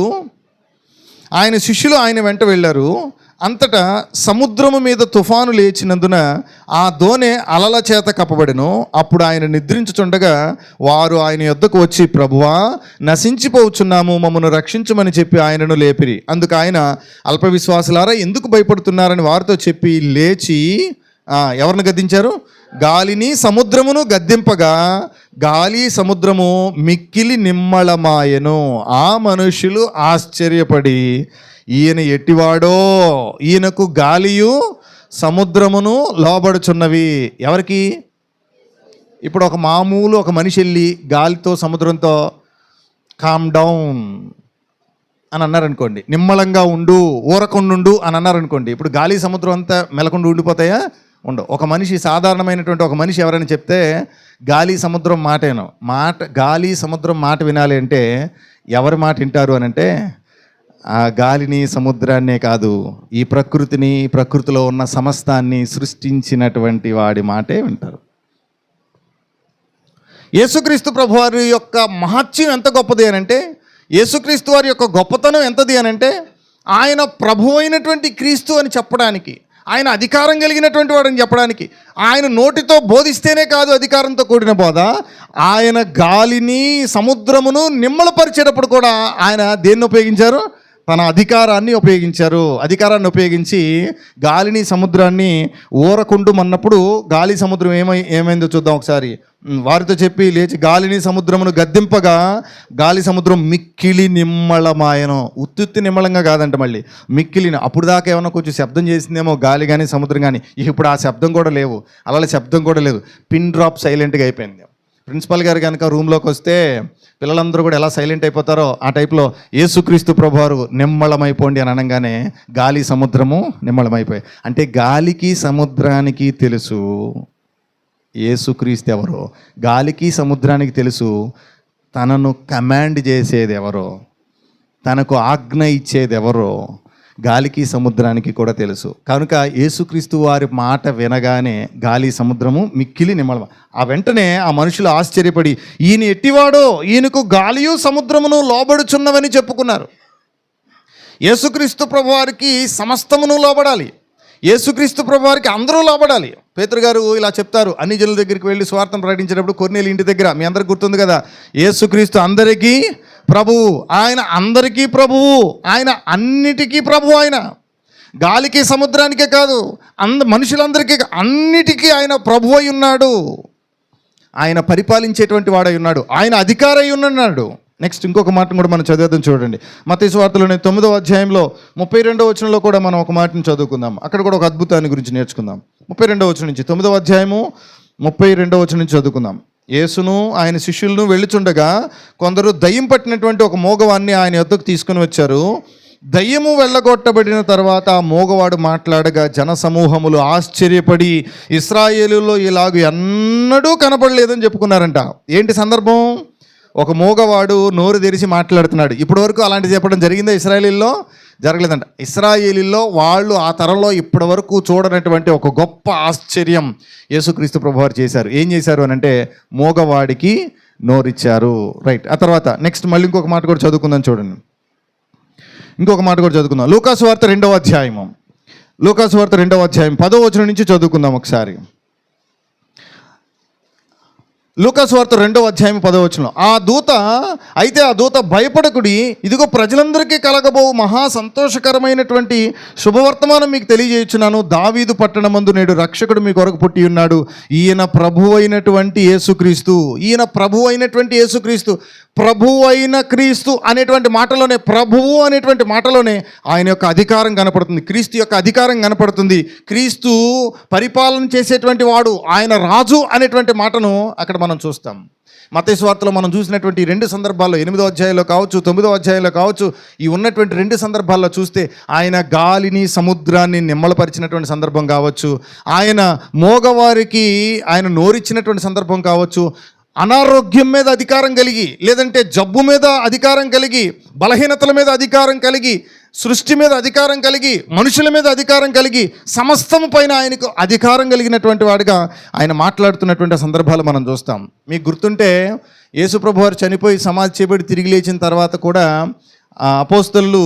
ఆయన శిష్యులు ఆయన వెంట వెళ్ళారు. అంతటా సముద్రము మీద తుఫాను లేచినందున ఆ దోణె అలల చేత కప్పబడెను. అప్పుడు ఆయన నిద్రించుచుండగా వారు ఆయన యొద్దకు వచ్చి, ప్రభువా, నశించిపోవచ్చున్నాము, మమ్మను రక్షించమని చెప్పి ఆయనను లేపిరి. అందుకు ఆయన, అల్ప విశ్వాసులారా, ఎందుకు భయపడుతున్నారని వారితో చెప్పి లేచి ఎవరిని గద్దించారు? గాలిని సముద్రమును గద్దింపగా గాలి సముద్రము మిక్కిలి నిమ్మళమాయెను. ఆ మనుషులు ఆశ్చర్యపడి, ఈయన ఎట్టివాడో, ఈయనకు గాలియు సముద్రమును లోబడుచున్నవి. ఎవరికి? ఇప్పుడు ఒక మామూలు ఒక మనిషి వెళ్ళి గాలితో సముద్రంతో కామ్ డౌన్ అని అన్నారనుకోండి, నిమ్మలంగా ఉండు, ఊరకుండు అని అన్నారనుకోండి, ఇప్పుడు గాలి సముద్రం అంతా మెలకుండా ఉండిపోతాయా? ఉండవు. ఒక మనిషి, సాధారణమైనటువంటి ఒక మనిషి ఎవరైనా చెప్తే గాలి సముద్రం గాలి సముద్రం మాట వినాలి అంటే ఎవరి మాట వింటారు అని అంటే, ఆ గాలిని, సముద్రాన్నే కాదు, ఈ ప్రకృతిని, ప్రకృతిలో ఉన్న సమస్తాన్ని సృష్టించినటువంటి వాడి మాటే వింటారు. యేసుక్రీస్తు ప్రభువారి యొక్క మహత్యం ఎంత గొప్పది అనంటే, యేసుక్రీస్తు వారి యొక్క గొప్పతనం ఎంతది అనంటే, ఆయన ప్రభు అయినటువంటి క్రీస్తు అని చెప్పడానికి, ఆయన అధికారం కలిగినటువంటి వాడని చెప్పడానికి. ఆయన నోటితో బోధిస్తేనే కాదు అధికారంతో కూడిన బోధ, ఆయన గాలిని సముద్రమును నిమ్మలపరిచేటప్పుడు కూడా ఆయన దేన్ని ఉపయోగించారు? తన అధికారాన్ని ఉపయోగించారు. అధికారాన్ని ఉపయోగించి గాలిని సముద్రాన్ని ఊరకుండుమన్నప్పుడు గాలి సముద్రం ఏమైందో చూద్దాం ఒకసారి. వారితో చెప్పి లేచి గాలిని సముద్రమును గద్దింపగా గాలి సముద్రం మిక్కిలి నిమ్మళమాయను. ఉత్తుత్తి నిమ్మళంగా కాదంట, మళ్ళీ మిక్కిలిని. అప్పుడు దాకా ఏమన్నా కొంచెం శబ్దం చేసిందేమో గాలి కానీ సముద్రం కానీ, ఇప్పుడు ఆ శబ్దం కూడా లేవు, అలాగే శబ్దం కూడా లేదు. పిన్ డ్రాప్ సైలెంట్గా అయిపోయింది. ప్రిన్సిపల్ గారు కనుక రూమ్లోకి వస్తే పిల్లలందరూ కూడా ఎలా సైలెంట్ అయిపోతారో ఆ టైప్లో యేసుక్రీస్తు ప్రభువారు నిమ్మళమైపోండి అని అనగానే గాలి సముద్రము నిమ్మళమైపోయాయి. అంటే గాలికి సముద్రానికి తెలుసు యేసుక్రీస్తు ఎవరో, గాలికి సముద్రానికి తెలుసు తనను కమాండ్ చేసేది ఎవరో, తనకు ఆజ్ఞ ఇచ్చేది ఎవరో గాలికి సముద్రానికి కూడా తెలుసు. కనుక యేసుక్రీస్తు వారి మాట వినగానే గాలి సముద్రము మిక్కిలి నిమ్మళం. ఆ వెంటనే ఆ మనుషులు ఆశ్చర్యపడి ఈయన ఎట్టివాడో, ఈయనకు గాలియు సముద్రమును లోబడుచున్నవని చెప్పుకున్నారు. యేసుక్రీస్తు ప్రభువారికి సమస్తమును లోబడాలి, యేసుక్రీస్తు ప్రభువారికి అందరూ లోబడాలి. పేతురు గారు ఇలా చెప్తారు, అన్ని జనుల దగ్గరికి వెళ్ళి స్వార్థను ప్రకటించేటప్పుడు కొర్నేలి ఇంటి దగ్గర, మీ అందరికి గుర్తుంది కదా, యేసుక్రీస్తు అందరికీ ప్రభువు, ఆయన అందరికీ ప్రభువు, ఆయన అన్నిటికీ ప్రభువు. ఆయన గాలికి సముద్రానికే కాదు, మనుషులందరికీ అన్నిటికీ ఆయన ప్రభువు అయి ఉన్నాడు. ఆయన పరిపాలించేటువంటి వాడై ఉన్నాడు, ఆయన అధికారై ఉన్నాడు. నెక్స్ట్ ఇంకొక మాట కూడా మనం చదివేద్దాం చూడండి. మత్తయి సువార్తలోని 9వ అధ్యాయంలో 32వ వచనంలో కూడా మనం ఒక మాటను చదువుకుందాం. అక్కడ కూడా ఒక అద్భుతాన్ని గురించి నేర్చుకుందాం. 32వ వచనం నుంచి 9వ అధ్యాయము 32వ వచనం నుంచి చదువుకుందాం. యేసును ఆయన శిష్యులను వెళ్ళుచుండగా కొందరు దయ్యం పట్టినటువంటి ఒక మోగవాన్ని ఆయన యొద్దకు తీసుకుని వచ్చారు. దయ్యము వెళ్ళగొట్టబడిన తర్వాత ఆ మోగవాడు మాట్లాడగా జన సమూహములు ఆశ్చర్యపడి ఇశ్రాయేలులో ఇలాగ ఎన్నడూ కనపడలేదని చెప్పుకున్నారంట. ఏంటి సందర్భం? ఒక మోగవాడు నోరు తెరిచి మాట్లాడుతున్నాడు. ఇప్పటి వరకు అలాంటిది చెప్పడం జరిగిందా ఇశ్రాయేలీల్లో? జరగలేదంట. ఇశ్రాయేలీల్లో వాళ్ళు ఆ తరంలో ఇప్పటి వరకు చూడనటువంటి ఒక గొప్ప ఆశ్చర్యం యేసుక్రీస్తు ప్రభువారు చేశారు. ఏం చేశారు అని అంటే మోగవాడికి నోరిచ్చారు. రైట్. ఆ తర్వాత నెక్స్ట్ మళ్ళీ ఇంకొక మాట కూడా చదువుకుందాం చూడండి. ఇంకొక మాట కూడా చదువుకుందాం. లూకాసు వార్త 2వ అధ్యాయము, లూకాసు వార్త 2వ అధ్యాయం 10వ వచనం నుంచి చదువుకుందాం ఒకసారి. లూకాసు వార్త 2వ అధ్యాయం 10వ వచనం. ఆ దూత భయపడకుడి, ఇదిగో ప్రజలందరికీ కలగబో మహా సంతోషకరమైనటువంటి శుభవర్తమానం మీకు తెలియజేయుచున్నాను. దావీదు పట్టణమందు నేడు రక్షకుడు మీ కొరకు పుట్టి ఉన్నాడు. ఈయన ప్రభు అయినటువంటి యేసుక్రీస్తు. ఈయన ప్రభు అయినటువంటి యేసుక్రీస్తు. ప్రభువు అయిన క్రీస్తు అనేటువంటి మాటలోనే, ప్రభువు అనేటువంటి మాటలోనే ఆయన యొక్క అధికారం కనపడుతుంది, క్రీస్తు యొక్క అధికారం కనపడుతుంది. క్రీస్తు పరిపాలన చేసేటువంటి వాడు, ఆయన రాజు అనేటువంటి మాటను అక్కడ మనం చూస్తాం. మత్తయి సువార్తలో మనం చూసినటువంటి 2 సందర్భాల్లో, 8వ అధ్యాయంలో కావచ్చు, 9వ అధ్యాయంలో కావచ్చు, ఈ ఉన్నటువంటి 2 సందర్భాల్లో చూస్తే ఆయన గాలిని సముద్రాన్ని నిమ్మలపరిచినటువంటి సందర్భం కావచ్చు, ఆయన మోగవారికి ఆయన నోరిచ్చినటువంటి సందర్భం కావచ్చు, అనారోగ్యం మీద అధికారం కలిగి, లేదంటే జబ్బు మీద అధికారం కలిగి, బలహీనతల మీద అధికారం కలిగి, సృష్టి మీద అధికారం కలిగి, మనుషుల మీద అధికారం కలిగి, సమస్తము పైన ఆయనకు అధికారం కలిగినటువంటి వాడిగా ఆయన మాట్లాడుతున్నటువంటి సందర్భాలు మనం చూస్తాం. మీకు గుర్తుంటే యేసుప్రభు వారు చనిపోయి సమాధి చేయబడి తిరిగి లేచిన తర్వాత కూడా అపోస్తలులు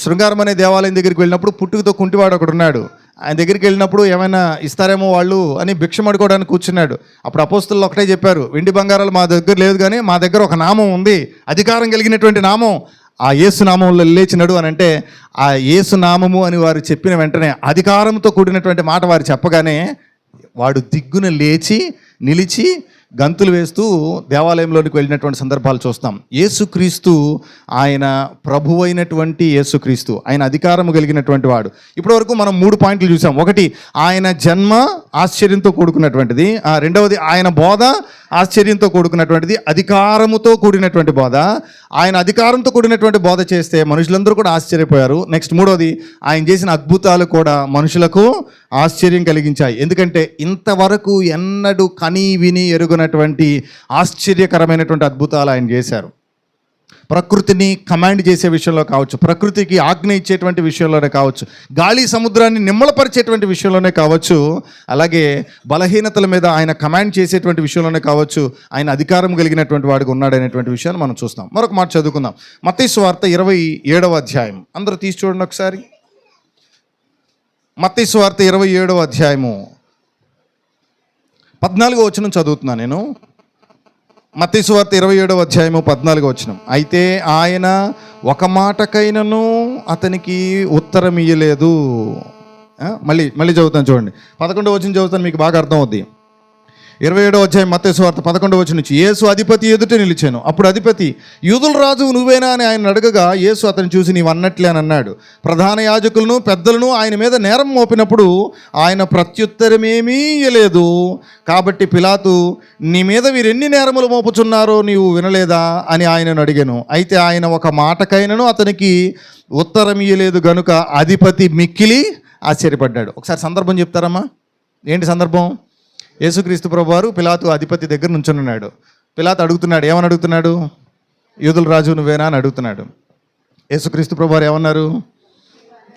శృంగారం అనే దేవాలయం దగ్గరికి వెళ్ళినప్పుడు పుట్టుకతో కుంటివాడు ఒకడు ఉన్నాడు. ఆయన దగ్గరికి వెళ్ళినప్పుడు ఏమైనా ఇస్తారేమో వాళ్ళు అని భిక్షం అడుకోవడానికి కూర్చున్నాడు. అప్పుడు అపోస్తలులు ఒకటే చెప్పారు, వెండి బంగారాలు మా దగ్గర లేదు, కానీ మా దగ్గర ఒక నామం ఉంది, అధికారం కలిగినటువంటి నామం, ఆ యేసు నామంలో లేచినడు అని. అంటే ఆ యేసు నామము అని వారు చెప్పిన వెంటనే అధికారంతో కూడినటువంటి మాట వారు చెప్పగానే వాడు దిగ్గున లేచి నిలిచి గంతులు వేస్తూ దేవాలయంలోనికి వెళ్ళినటువంటి సందర్భాలు చూస్తాం. యేసుక్రీస్తు ఆయన ప్రభు అయినటువంటి యేసుక్రీస్తు, ఆయన అధికారము కలిగినటువంటి వాడు. ఇప్పటి వరకు మనం 3 పాయింట్లు చూసాం. ఒకటి, ఆయన జన్మ ఆశ్చర్యంతో కూడుకున్నటువంటిది. రెండవది, ఆయన బోధ ఆశ్చర్యంతో కూడుకున్నటువంటిది, అధికారముతో కూడినటువంటి బోధ. ఆయన అధికారంతో కూడినటువంటి బోధ చేస్తే మనుషులందరూ కూడా ఆశ్చర్యపోయారు. నెక్స్ట్ మూడవది, ఆయన చేసిన అద్భుతాలు కూడా మనుషులకు ఆశ్చర్యం కలిగించాయి. ఎందుకంటే ఇంతవరకు ఎన్నడూ కనీ విని ఎరుగునటువంటి ఆశ్చర్యకరమైనటువంటి అద్భుతాలు ఆయన చేశారు. ప్రకృతిని కమాండ్ చేసే విషయంలో కావచ్చు, ప్రకృతికి ఆజ్ఞ ఇచ్చేటువంటి విషయంలోనే కావచ్చు, గాలి సముద్రాన్ని నిమ్మలపరిచేటువంటి విషయంలోనే కావచ్చు, అలాగే బలహీనతల మీద ఆయన కమాండ్ చేసేటువంటి విషయంలోనే కావచ్చు, ఆయన అధికారం కలిగినటువంటి వాడికి ఉన్నాడనేటువంటి విషయాన్ని మనం చూస్తాం. మరొక మాట చదువుకుందాం. మత్తయి సువార్త 27వ అధ్యాయం, అందరూ తీసి చూడండి ఒకసారి. మత్తయి సువార్త 27వ అధ్యాయము 14వ వచనం చదువుతున్నా నేను. మత్తయి సువార్త 27వ అధ్యాయము 14వ వచనం. అయితే ఆయన ఒక మాటకైనను అతనికి ఉత్తరం ఇయ్యలేదు. మళ్ళీ చదువుతాను చూడండి. 11వ వచనం చదువుతాను, మీకు బాగా అర్థం అవుద్ది. 27వ అధ్యాయం మత్తయి సువార్త 11వ వచనం నుంచి. యేసు అధిపతి ఎదుట నిలిచాను. అప్పుడు అధిపతి, యూదుల రాజు నువ్వేనా అని ఆయన అడగగా, యేసు అతను చూసి నీవు అన్నట్లే అని అన్నాడు. ప్రధాన యాజకులను పెద్దలను ఆయన మీద నేరం మోపినప్పుడు ఆయన ప్రత్యుత్తరమేమీ ఇయ్యలేదు. కాబట్టి పిలాతు, నీ మీద వీరెన్ని నేరములు మోపుచున్నారో నీవు వినలేదా అని ఆయనను అడిగాను. అయితే ఆయన ఒక మాటకైనను అతనికి ఉత్తరం ఇయ్యలేదు గనుక అధిపతి మిక్కిలి ఆశ్చర్యపడ్డాడు. ఒకసారి సందర్భం చెప్తారమ్మా, ఏంటి సందర్భం? యేసుక్రీస్తు ప్రభువారు పిలాతు అధిపతి దగ్గర నుంచున్నాడు. పిలాతు అడుగుతున్నాడు, ఏమని అడుగుతున్నాడు? యూదుల రాజు నువ్వేనా అని అడుగుతున్నాడు. యేసుక్రీస్తు ప్రభువారు ఏమన్నారు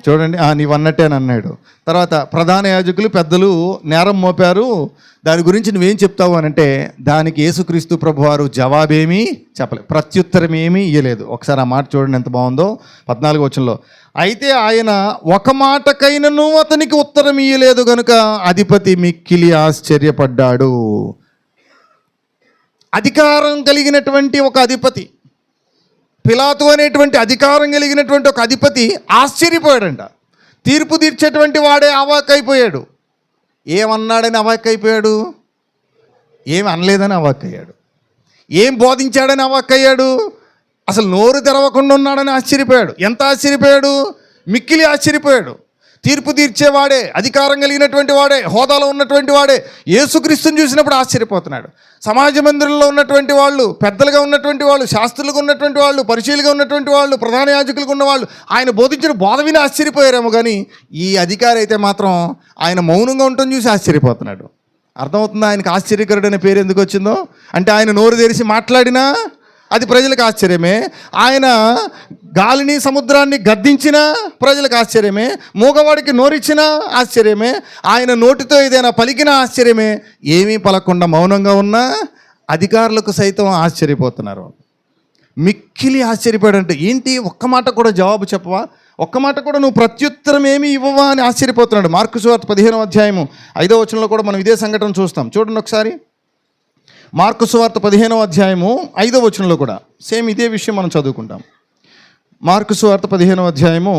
చూడండి, నీవు అన్నట్టే అని అన్నాడు. తర్వాత ప్రధాన యాజకులు పెద్దలు నేరం మోపారు, దాని గురించి నువ్వేం చెప్తావు అని అంటే, దానికి యేసుక్రీస్తు ప్రభువారు జవాబేమీ చెప్పలేదు, ప్రత్యుత్తరం ఏమీ ఇయ్యలేదు. ఒకసారి ఆ మాట చూడండి ఎంత బాగుందో. 14వ వచనంలో, అయితే ఆయన ఒక మాటకైనను అతనికి ఉత్తరం ఇయ్యలేదు గనుక అధిపతి మిక్కిలి ఆశ్చర్యపడ్డాడు. అధికారం కలిగినటువంటి ఒక అధిపతి, పిలాతు అనేటువంటి అధికారం కలిగినటువంటి ఒక అధిపతి ఆశ్చర్యపోయాడంట. తీర్పు తీర్చేటువంటి వాడే అవాక్కైపోయాడు. ఏమన్నాడని అవాక్కైపోయాడు? ఏమి అనలేదని అవాక్కయ్యాడు. ఏం బోధించాడని అవాక్కయ్యాడు. అసలు నోరు తెరవకుండా ఉన్నాడని ఆశ్చర్యపోయాడు. ఎంత ఆశ్చర్యపోయాడు? మిక్కిలి ఆశ్చర్యపోయాడు. తీర్పు తీర్చేవాడే, అధికారం కలిగినటువంటి వాడే, హోదాలో ఉన్నటువంటి వాడే యేసుక్రీస్తుని చూసినప్పుడు ఆశ్చర్యపోతున్నాడు. సమాజ మందిరంలో ఉన్నటువంటి వాళ్ళు, పెద్దలుగా ఉన్నటువంటి వాళ్ళు, శాస్త్రులుగా ఉన్నటువంటి వాళ్ళు, పరిశీలుగా ఉన్నటువంటి వాళ్ళు, ప్రధాన యాజకులుగా ఉన్నవాళ్ళు ఆయన బోధించిన బోధ విని ఆశ్చర్యపోయారేమో, కానీ ఈ అధికారి అయితే మాత్రం ఆయన మౌనంగా ఉండటం చూసి ఆశ్చర్యపోతున్నాడు. అర్థమవుతుందా ఆయనకు ఆశ్చర్యకరుడు అనే పేరు ఎందుకు వచ్చిందో? అంటే ఆయన నోరు తెరిచి మాట్లాడినా అది ప్రజలకు ఆశ్చర్యమే, ఆయన గాలిని సముద్రాన్ని గద్దించినా ప్రజలకు ఆశ్చర్యమే, మూగవాడికి నోరిచ్చినా ఆశ్చర్యమే, ఆయన నోటితో ఏదైనా పలికినా ఆశ్చర్యమే. ఏమీ పలకుండా మౌనంగా ఉన్నా అధికారులకు సైతం ఆశ్చర్యపోతున్నారు. మిక్కిలి ఆశ్చర్యపోయాడంటే ఏంటి, ఒక్క మాట కూడా జవాబు చెప్పవా, ఒక్క మాట కూడా నువ్వు ప్రత్యుత్తరం ఏమీ ఇవ్వవా అని ఆశ్చర్యపోతున్నాడు. మార్కు సువార్త 15వ అధ్యాయము 5వ వచనంలో కూడా మనం ఇదే సంఘటన చూస్తాం. చూడండి ఒకసారి. మార్కు సువార్త 15వ అధ్యాయము 5వ వచనంలో కూడా సేమ్ ఇదే విషయం మనం చదువుకుంటాం. మార్కు సువార్త 15వ అధ్యాయము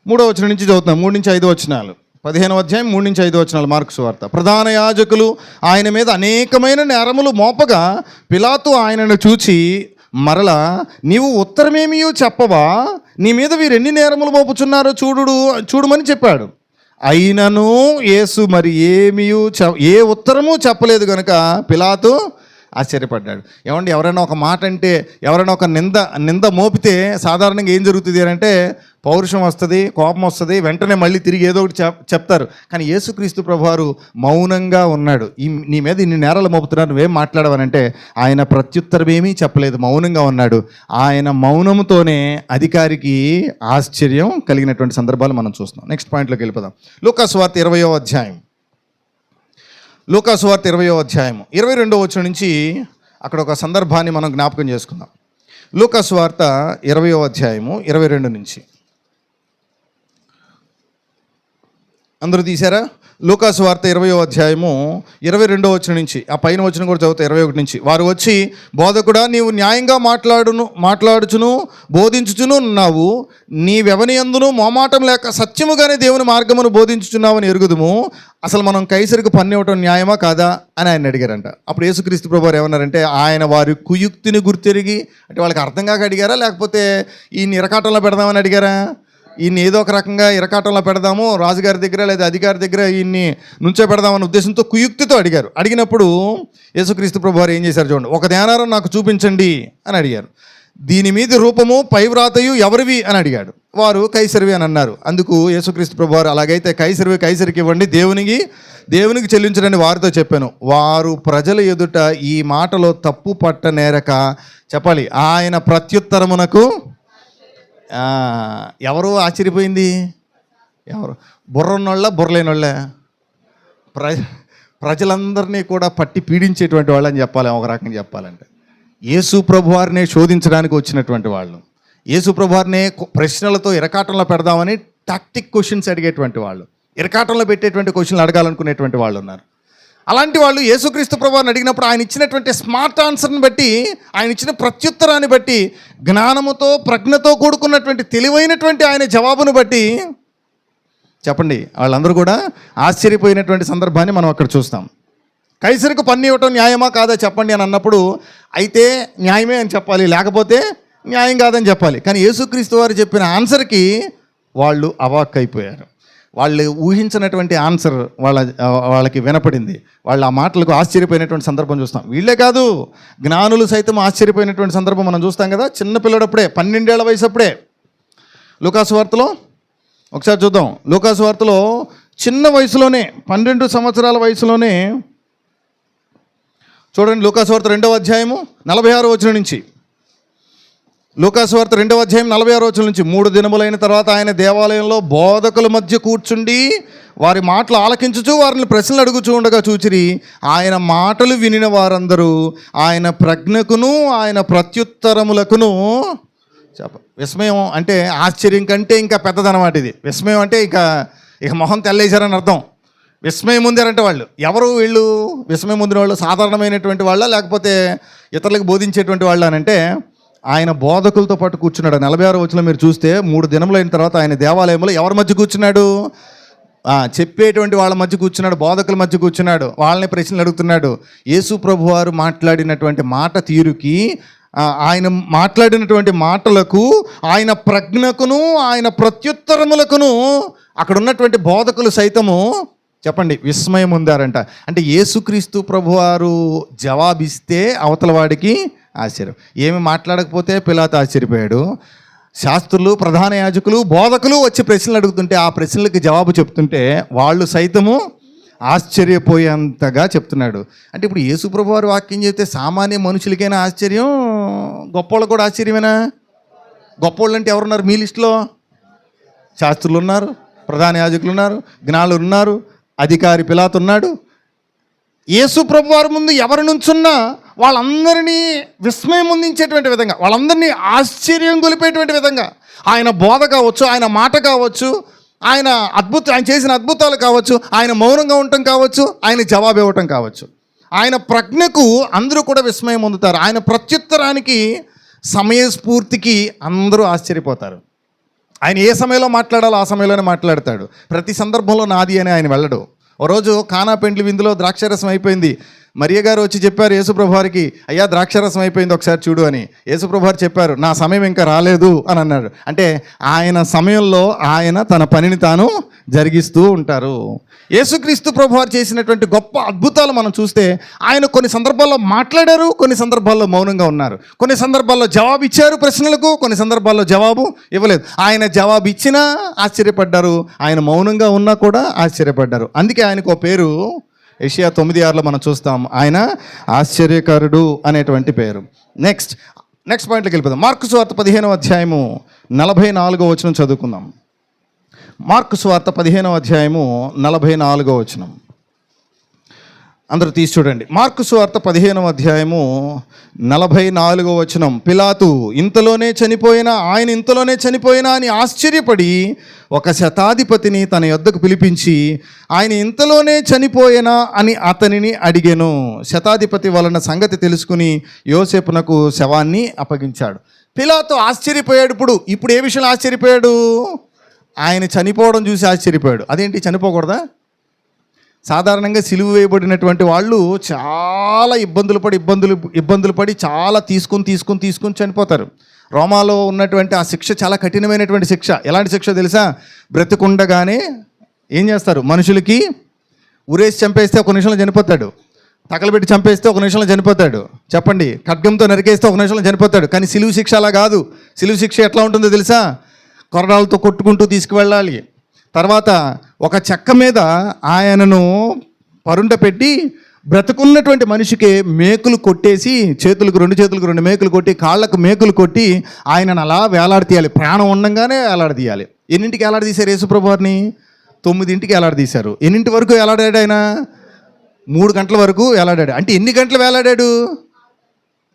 3వ వచనం నుంచి చదువుతాం. 3 నుంచి 5 వచనాలు. 15వ అధ్యాయం 3 నుంచి 5 వచనాలు మార్కు సువార్త. ప్రధాన యాజకులు ఆయన మీద అనేకమైన నేరములు మోపగా పిలాతు ఆయనను చూచి మరలా, నీవు ఉత్తరమేమీ చెప్పవా, నీ మీద వీరెన్ని నేరములు మోపుచున్నారో చూడమని చెప్పాడు. అయినను యేసు మరి ఏ ఉత్తరము చెప్పలేదు కనుక పిలాతు ఆశ్చర్యపడ్డాడు. ఏమండి, ఎవరైనా ఒక మాట అంటే, ఎవరైనా ఒక నింద మోపితే సాధారణంగా ఏం జరుగుతుంది అని అంటే పౌరుషం వస్తుంది, కోపం వస్తుంది, వెంటనే మళ్ళీ తిరిగి ఏదో ఒకటి చెప్తారు. కానీ యేసుక్రీస్తు ప్రభువారు మౌనంగా ఉన్నాడు. నీ మీద ఇన్ని నేరాలు మోపుతున్నారు, నువ్వేం మాట్లాడవనంటే ఆయన ప్రత్యుత్తరం ఏమీ చెప్పలేదు, మౌనంగా ఉన్నాడు. ఆయన మౌనంతోనే అధికారికి ఆశ్చర్యం కలిగినటువంటి సందర్భాలు మనం చూస్తున్నాం. నెక్స్ట్ పాయింట్లోకి వెళ్ళిపోదాం. లూకా సువార్త 20వ అధ్యాయం. లూకా సువార్త 20వ అధ్యాయం 22వ వచనం నుంచి అక్కడ ఒక సందర్భాన్ని మనం జ్ఞాపకం చేసుకుందాం. లూకా సువార్త 20వ అధ్యాయము 22 నుంచి. అందరూ తీశారా? లూకా సువార్త 20వ అధ్యాయము 22వ వచనం నుంచి, ఆ పైన వచనం కూడా చదువుతా 21 నుంచి. వారు వచ్చి, బోధకుడా, నీవు న్యాయంగా మాట్లాడుచును బోధించుచును ఉన్నావు, నీవెవని యందును మోమాటం లేక సత్యముగానే దేవుని మార్గమును బోధించుచున్నావని ఎరుగుదుము. అసలు మనం కైసరికి పన్ను ఇవ్వటం న్యాయమా కాదా అని ఆయన అడిగారంట. అప్పుడు యేసుక్రీస్తు ప్రభువారు ఏమన్నారంటే, ఆయన వారి కుయుక్తిని గుర్తెరిగి, అంటే వాళ్ళకి అర్థం కాక అడిగారా, లేకపోతే ఈ ఇరకాటంలో పెడదామని అడిగారా? ఈయన్ని ఏదో ఒక రకంగా ఇరకాటంలో పెడదాము, రాజుగారి దగ్గర లేదా అధికారి దగ్గర ఈయన్ని నుంచో పెడదామన్న ఉద్దేశంతో కుయుక్తితో అడిగారు. అడిగినప్పుడు యేసుక్రీస్తు ప్రభువారు ఏం చేశారు చూడండి. ఒక దేనారం నాకు చూపించండి అని అడిగారు. దీని మీద రూపము పైవ్రాతయు ఎవరివి అని అడిగాడు. వారు కైసరివి అని అన్నారు. అందుకు యేసుక్రీస్తు ప్రభువారు, అలాగైతే కైసరివి కైసరికి ఇవ్వండి, దేవునికి చెల్లించడని వారితో చెప్పాను. వారు ప్రజల ఎదుట ఈ మాటలో తప్పు పట్ట నేరక చెప్పాలి, ఆయన ప్రత్యుత్తరమునకు ఎవరు ఆశ్చర్యపోయింది? ఎవరు? బుర్రన్నోళ్ళ బుర్రలేనోళ్ళ? ప్రజలందరినీ కూడా పట్టి పీడించేటువంటి వాళ్ళని చెప్పాలి. ఒక రకంగా చెప్పాలంటే యేసు ప్రభువారిని శోధించడానికి వచ్చినటువంటి వాళ్ళు, యేసు ప్రభువారినే ప్రశ్నలతో ఇరకాటంలో పెడదామని టాక్టిక్ క్వశ్చన్స్ అడిగేటువంటి వాళ్ళు, ఇరకాటంలో పెట్టేటువంటి క్వశ్చన్లు అడగాలనుకునేటువంటి వాళ్ళు ఉన్నారు. అలాంటి వాళ్ళు యేసుక్రీస్తు ప్రభువారిని అడిగినప్పుడు ఆయన ఇచ్చినటువంటి స్మార్ట్ ఆన్సర్ని బట్టి, ఆయన ఇచ్చిన ప్రత్యుత్తరాన్ని బట్టి, జ్ఞానముతో ప్రజ్ఞతో కూడుకున్నటువంటి తెలివైనటువంటి ఆయన జవాబును బట్టి చెప్పండి వాళ్ళందరూ కూడా ఆశ్చర్యపోయినటువంటి సందర్భాన్ని మనం అక్కడ చూస్తాం. కైసరుకు పన్ను ఇవ్వటం న్యాయమా కాదా చెప్పండి అని అన్నప్పుడు అయితే న్యాయమే అని చెప్పాలి, లేకపోతే న్యాయం కాదని చెప్పాలి. కానీ యేసుక్రీస్తు వారు చెప్పిన ఆన్సర్కి వాళ్ళు అవాక్కైపోయారు. వాళ్ళు ఊహించినటువంటి ఆన్సర్ వాళ్ళకి వినపడింది. వాళ్ళు ఆ మాటలకు ఆశ్చర్యపోయినటువంటి సందర్భం చూస్తాం. వీళ్ళే కాదు, జ్ఞానులు సైతం ఆశ్చర్యపోయినటువంటి సందర్భం మనం చూస్తాం కదా. చిన్నపిల్లడప్పుడే 12 ఏళ్ల వయసు అప్పుడే లూకాసు వార్తలో ఒకసారి చూద్దాం. లూకాసు వార్తలో చిన్న వయసులోనే 12 సంవత్సరాల వయసులోనే చూడండి. లూకాసు వార్త 2వ అధ్యాయము 46వ వచనం నుంచి. లూకాసు వార్త 2వ అధ్యాయం 46వ వచనం నుంచి. 3 దినములైన తర్వాత ఆయన దేవాలయంలో బోధకుల మధ్య కూర్చుండి వారి మాటలు ఆలకించుచు వారిని ప్రశ్నలు అడుగుచూ ఉండగా చూచిరి. ఆయన మాటలు వినిన వారందరూ ఆయన ప్రజ్ఞకును ఆయన ప్రత్యుత్తరములకును విస్మయం అంటే ఆశ్చర్యం కంటే ఇంకా పెద్దదన్నమాట ఇది. విస్మయం అంటే ఇక మొహం తెల్లేశారని అర్థం. విస్మయం పొందారంటే వాళ్ళు ఎవరు? వీళ్ళు విస్మయం పొందిన వాళ్ళు సాధారణమైనటువంటి వాళ్ళ, లేకపోతే ఇతరులకు బోధించేటువంటి వాళ్ళు అని అంటే ఆయన బోధకులతో పాటు కూర్చున్నాడు. 46వ వచనం మీరు చూస్తే 3 దినములైన తర్వాత ఆయన దేవాలయంలో ఎవరి మధ్య కూర్చున్నాడు? చెప్పేటువంటి వాళ్ళ మధ్య కూర్చున్నాడు, బోధకుల మధ్య కూర్చున్నాడు, వాళ్ళని ప్రశ్నలు అడుగుతున్నాడు. యేసు ప్రభు వారు మాట్లాడినటువంటి మాట తీరుకి, ఆయన మాట్లాడినటువంటి మాటలకు, ఆయన ప్రజ్ఞకును ఆయన ప్రత్యుత్తరములకును అక్కడ ఉన్నటువంటి బోధకులు సైతము చెప్పండి విస్మయం ఉందారంట. అంటే యేసుక్రీస్తు ప్రభువారు జవాబిస్తే అవతల వాడికి ఆశ్చర్యం. ఏమి మాట్లాడకపోతే పిలాతు ఆశ్చర్యపోయాడు. శాస్త్రులు, ప్రధాన యాజకులు, బోధకులు వచ్చి ప్రశ్నలు అడుగుతుంటే ఆ ప్రశ్నలకి జవాబు చెప్తుంటే వాళ్ళు సైతము ఆశ్చర్యపోయేంతగా చెప్తున్నాడు. అంటే ఇప్పుడు యేసు ప్రభువారు వాక్యం చెప్తే సామాన్య మనుషులకైనా ఆశ్చర్యం, గొప్పోళ్ళకు కూడా ఆశ్చర్యమేనా? గొప్పోళ్ళు అంటే ఎవరున్నారు మీ లిస్టులో? శాస్త్రులు ఉన్నారు, ప్రధాన యాజకులు ఉన్నారు, జ్ఞానులు ఉన్నారు, అధికారి పిలాతు ఉన్నాడు. యేసు ప్రభువారి ముందు ఎవరి నుంచున్నా వాళ్ళందరినీ విస్మయం ముందించేటువంటి విధంగా, వాళ్ళందరినీ ఆశ్చర్యం గొలిపేటువంటి విధంగా ఆయన బోధ కావచ్చు, ఆయన మాట కావచ్చు, ఆయన చేసిన అద్భుతాలు కావచ్చు, ఆయన మౌనంగా ఉండటం కావచ్చు, ఆయన జవాబు ఇవ్వటం కావచ్చు, ఆయన ప్రజ్ఞకు అందరూ కూడా విస్మయం పొందుతారు. ఆయన ప్రత్యుత్తరానికి, సమయస్ఫూర్తికి అందరూ ఆశ్చర్యపోతారు. ఆయన ఏ సమయంలో మాట్లాడాలో ఆ సమయంలోనే మాట్లాడతాడు. ప్రతి సందర్భంలో నాది అని ఆయన వెళ్ళడు. ఓ రోజు కానా పెండ్లి విందులో ద్రాక్షారసం అయిపోయింది. మరియ గారు వచ్చి చెప్పారు యేసుప్రభు వారికి, అయ్యా ద్రాక్షారసం అయిపోయింది ఒకసారి చూడు అని. యేసుప్రభు వారు చెప్పారు, నా సమయం ఇంకా రాలేదు అని అన్నాడు. అంటే ఆయన సమయంలో ఆయన తన పనిని తాను జరిగిస్తూ ఉంటారు. యేసుక్రీస్తు ప్రభు వారు చేసినటువంటి గొప్ప అద్భుతాలు మనం చూస్తే ఆయన కొన్ని సందర్భాల్లో మాట్లాడారు, కొన్ని సందర్భాల్లో మౌనంగా ఉన్నారు, కొన్ని సందర్భాల్లో జవాబు ఇచ్చారు ప్రశ్నలకు, కొన్ని సందర్భాల్లో జవాబు ఇవ్వలేదు. ఆయన జవాబు ఇచ్చినా ఆశ్చర్యపడ్డారు, ఆయన మౌనంగా ఉన్నా కూడా ఆశ్చర్యపడ్డారు. అందుకే ఆయనకు ఒక పేరు యెషయా 9:6లో మనం చూస్తాం, ఆయన ఆశ్చర్యకరుడు అనేటువంటి పేరు. నెక్స్ట్ పాయింట్లోకి వెళ్ళిపోదాం. మార్కు సువార్త 15వ అధ్యాయము 44వ వచనం చదువుకుందాం. మార్కు సువార్త 15వ అధ్యాయము 44వ వచనం అందరూ తీసి చూడండి. మార్కు సువార్త 15వ అధ్యాయము 44వ వచనం. పిలాతు ఆయన ఇంతలోనే చనిపోయినా అని ఆశ్చర్యపడి ఒక శతాధిపతిని తన యొద్దకు పిలిపించి ఆయన ఇంతలోనే చనిపోయినా అని అతనిని అడిగెను. శతాధిపతి వలన సంగతి తెలుసుకుని యోసేపునకు శవాన్ని అప్పగించాడు. పిలాతు ఆశ్చర్యపోయాడు. ఇప్పుడు ఏ విషయంలో ఆశ్చర్యపోయాడు? ఆయన చనిపోవడం చూసి ఆశ్చర్యపోయాడు. అదేంటి, చనిపోకూడదా? సాధారణంగా సిలువ వేయబడినటువంటి వాళ్ళు చాలా ఇబ్బందులు పడి చాలా తీసుకుని చనిపోతారు. రోమాలో ఉన్నటువంటి ఆ శిక్ష చాలా కఠినమైనటువంటి శిక్ష. ఎలాంటి శిక్ష తెలుసా? బ్రతికుండగానే ఏం చేస్తారు, మనుషులకి ఉరేసి చంపేస్తే 1 నిమిషంలో చనిపోతాడు, తగలబెట్టి చంపేస్తే 1 నిమిషంలో చనిపోతాడు. చెప్పండి, ఖడ్గంతో నరికేస్తే 1 నిమిషంలో చనిపోతాడు. కానీ సిలువ శిక్ష అలా కాదు. సిలువ శిక్ష ఎట్లా ఉంటుందో తెలుసా? కొరడాలతో కొట్టుకుంటూ తీసుకువెళ్ళాలి. తర్వాత ఒక చెక్క మీద ఆయనను పరుండ పెట్టి బ్రతుకున్నటువంటి మనిషికి మేకులు కొట్టేసి, చేతులకు 2 చేతులకు 2 మేకులు కొట్టి, కాళ్ళకు మేకులు కొట్టి ఆయనను అలా వేలాడదీయాలి. ప్రాణం ఉండంగానే వేలాడదీయాలి. ఎన్నింటికి వేలాడదీశారు యేసుప్రభు వారిని? 9ంటికి వేలాడదీశారు. ఎన్నింటి వరకు వేలాడాడు ఆయన? 3 గంటల వరకు వేలాడాడు. అంటే ఎన్ని గంటలు వేలాడాడు?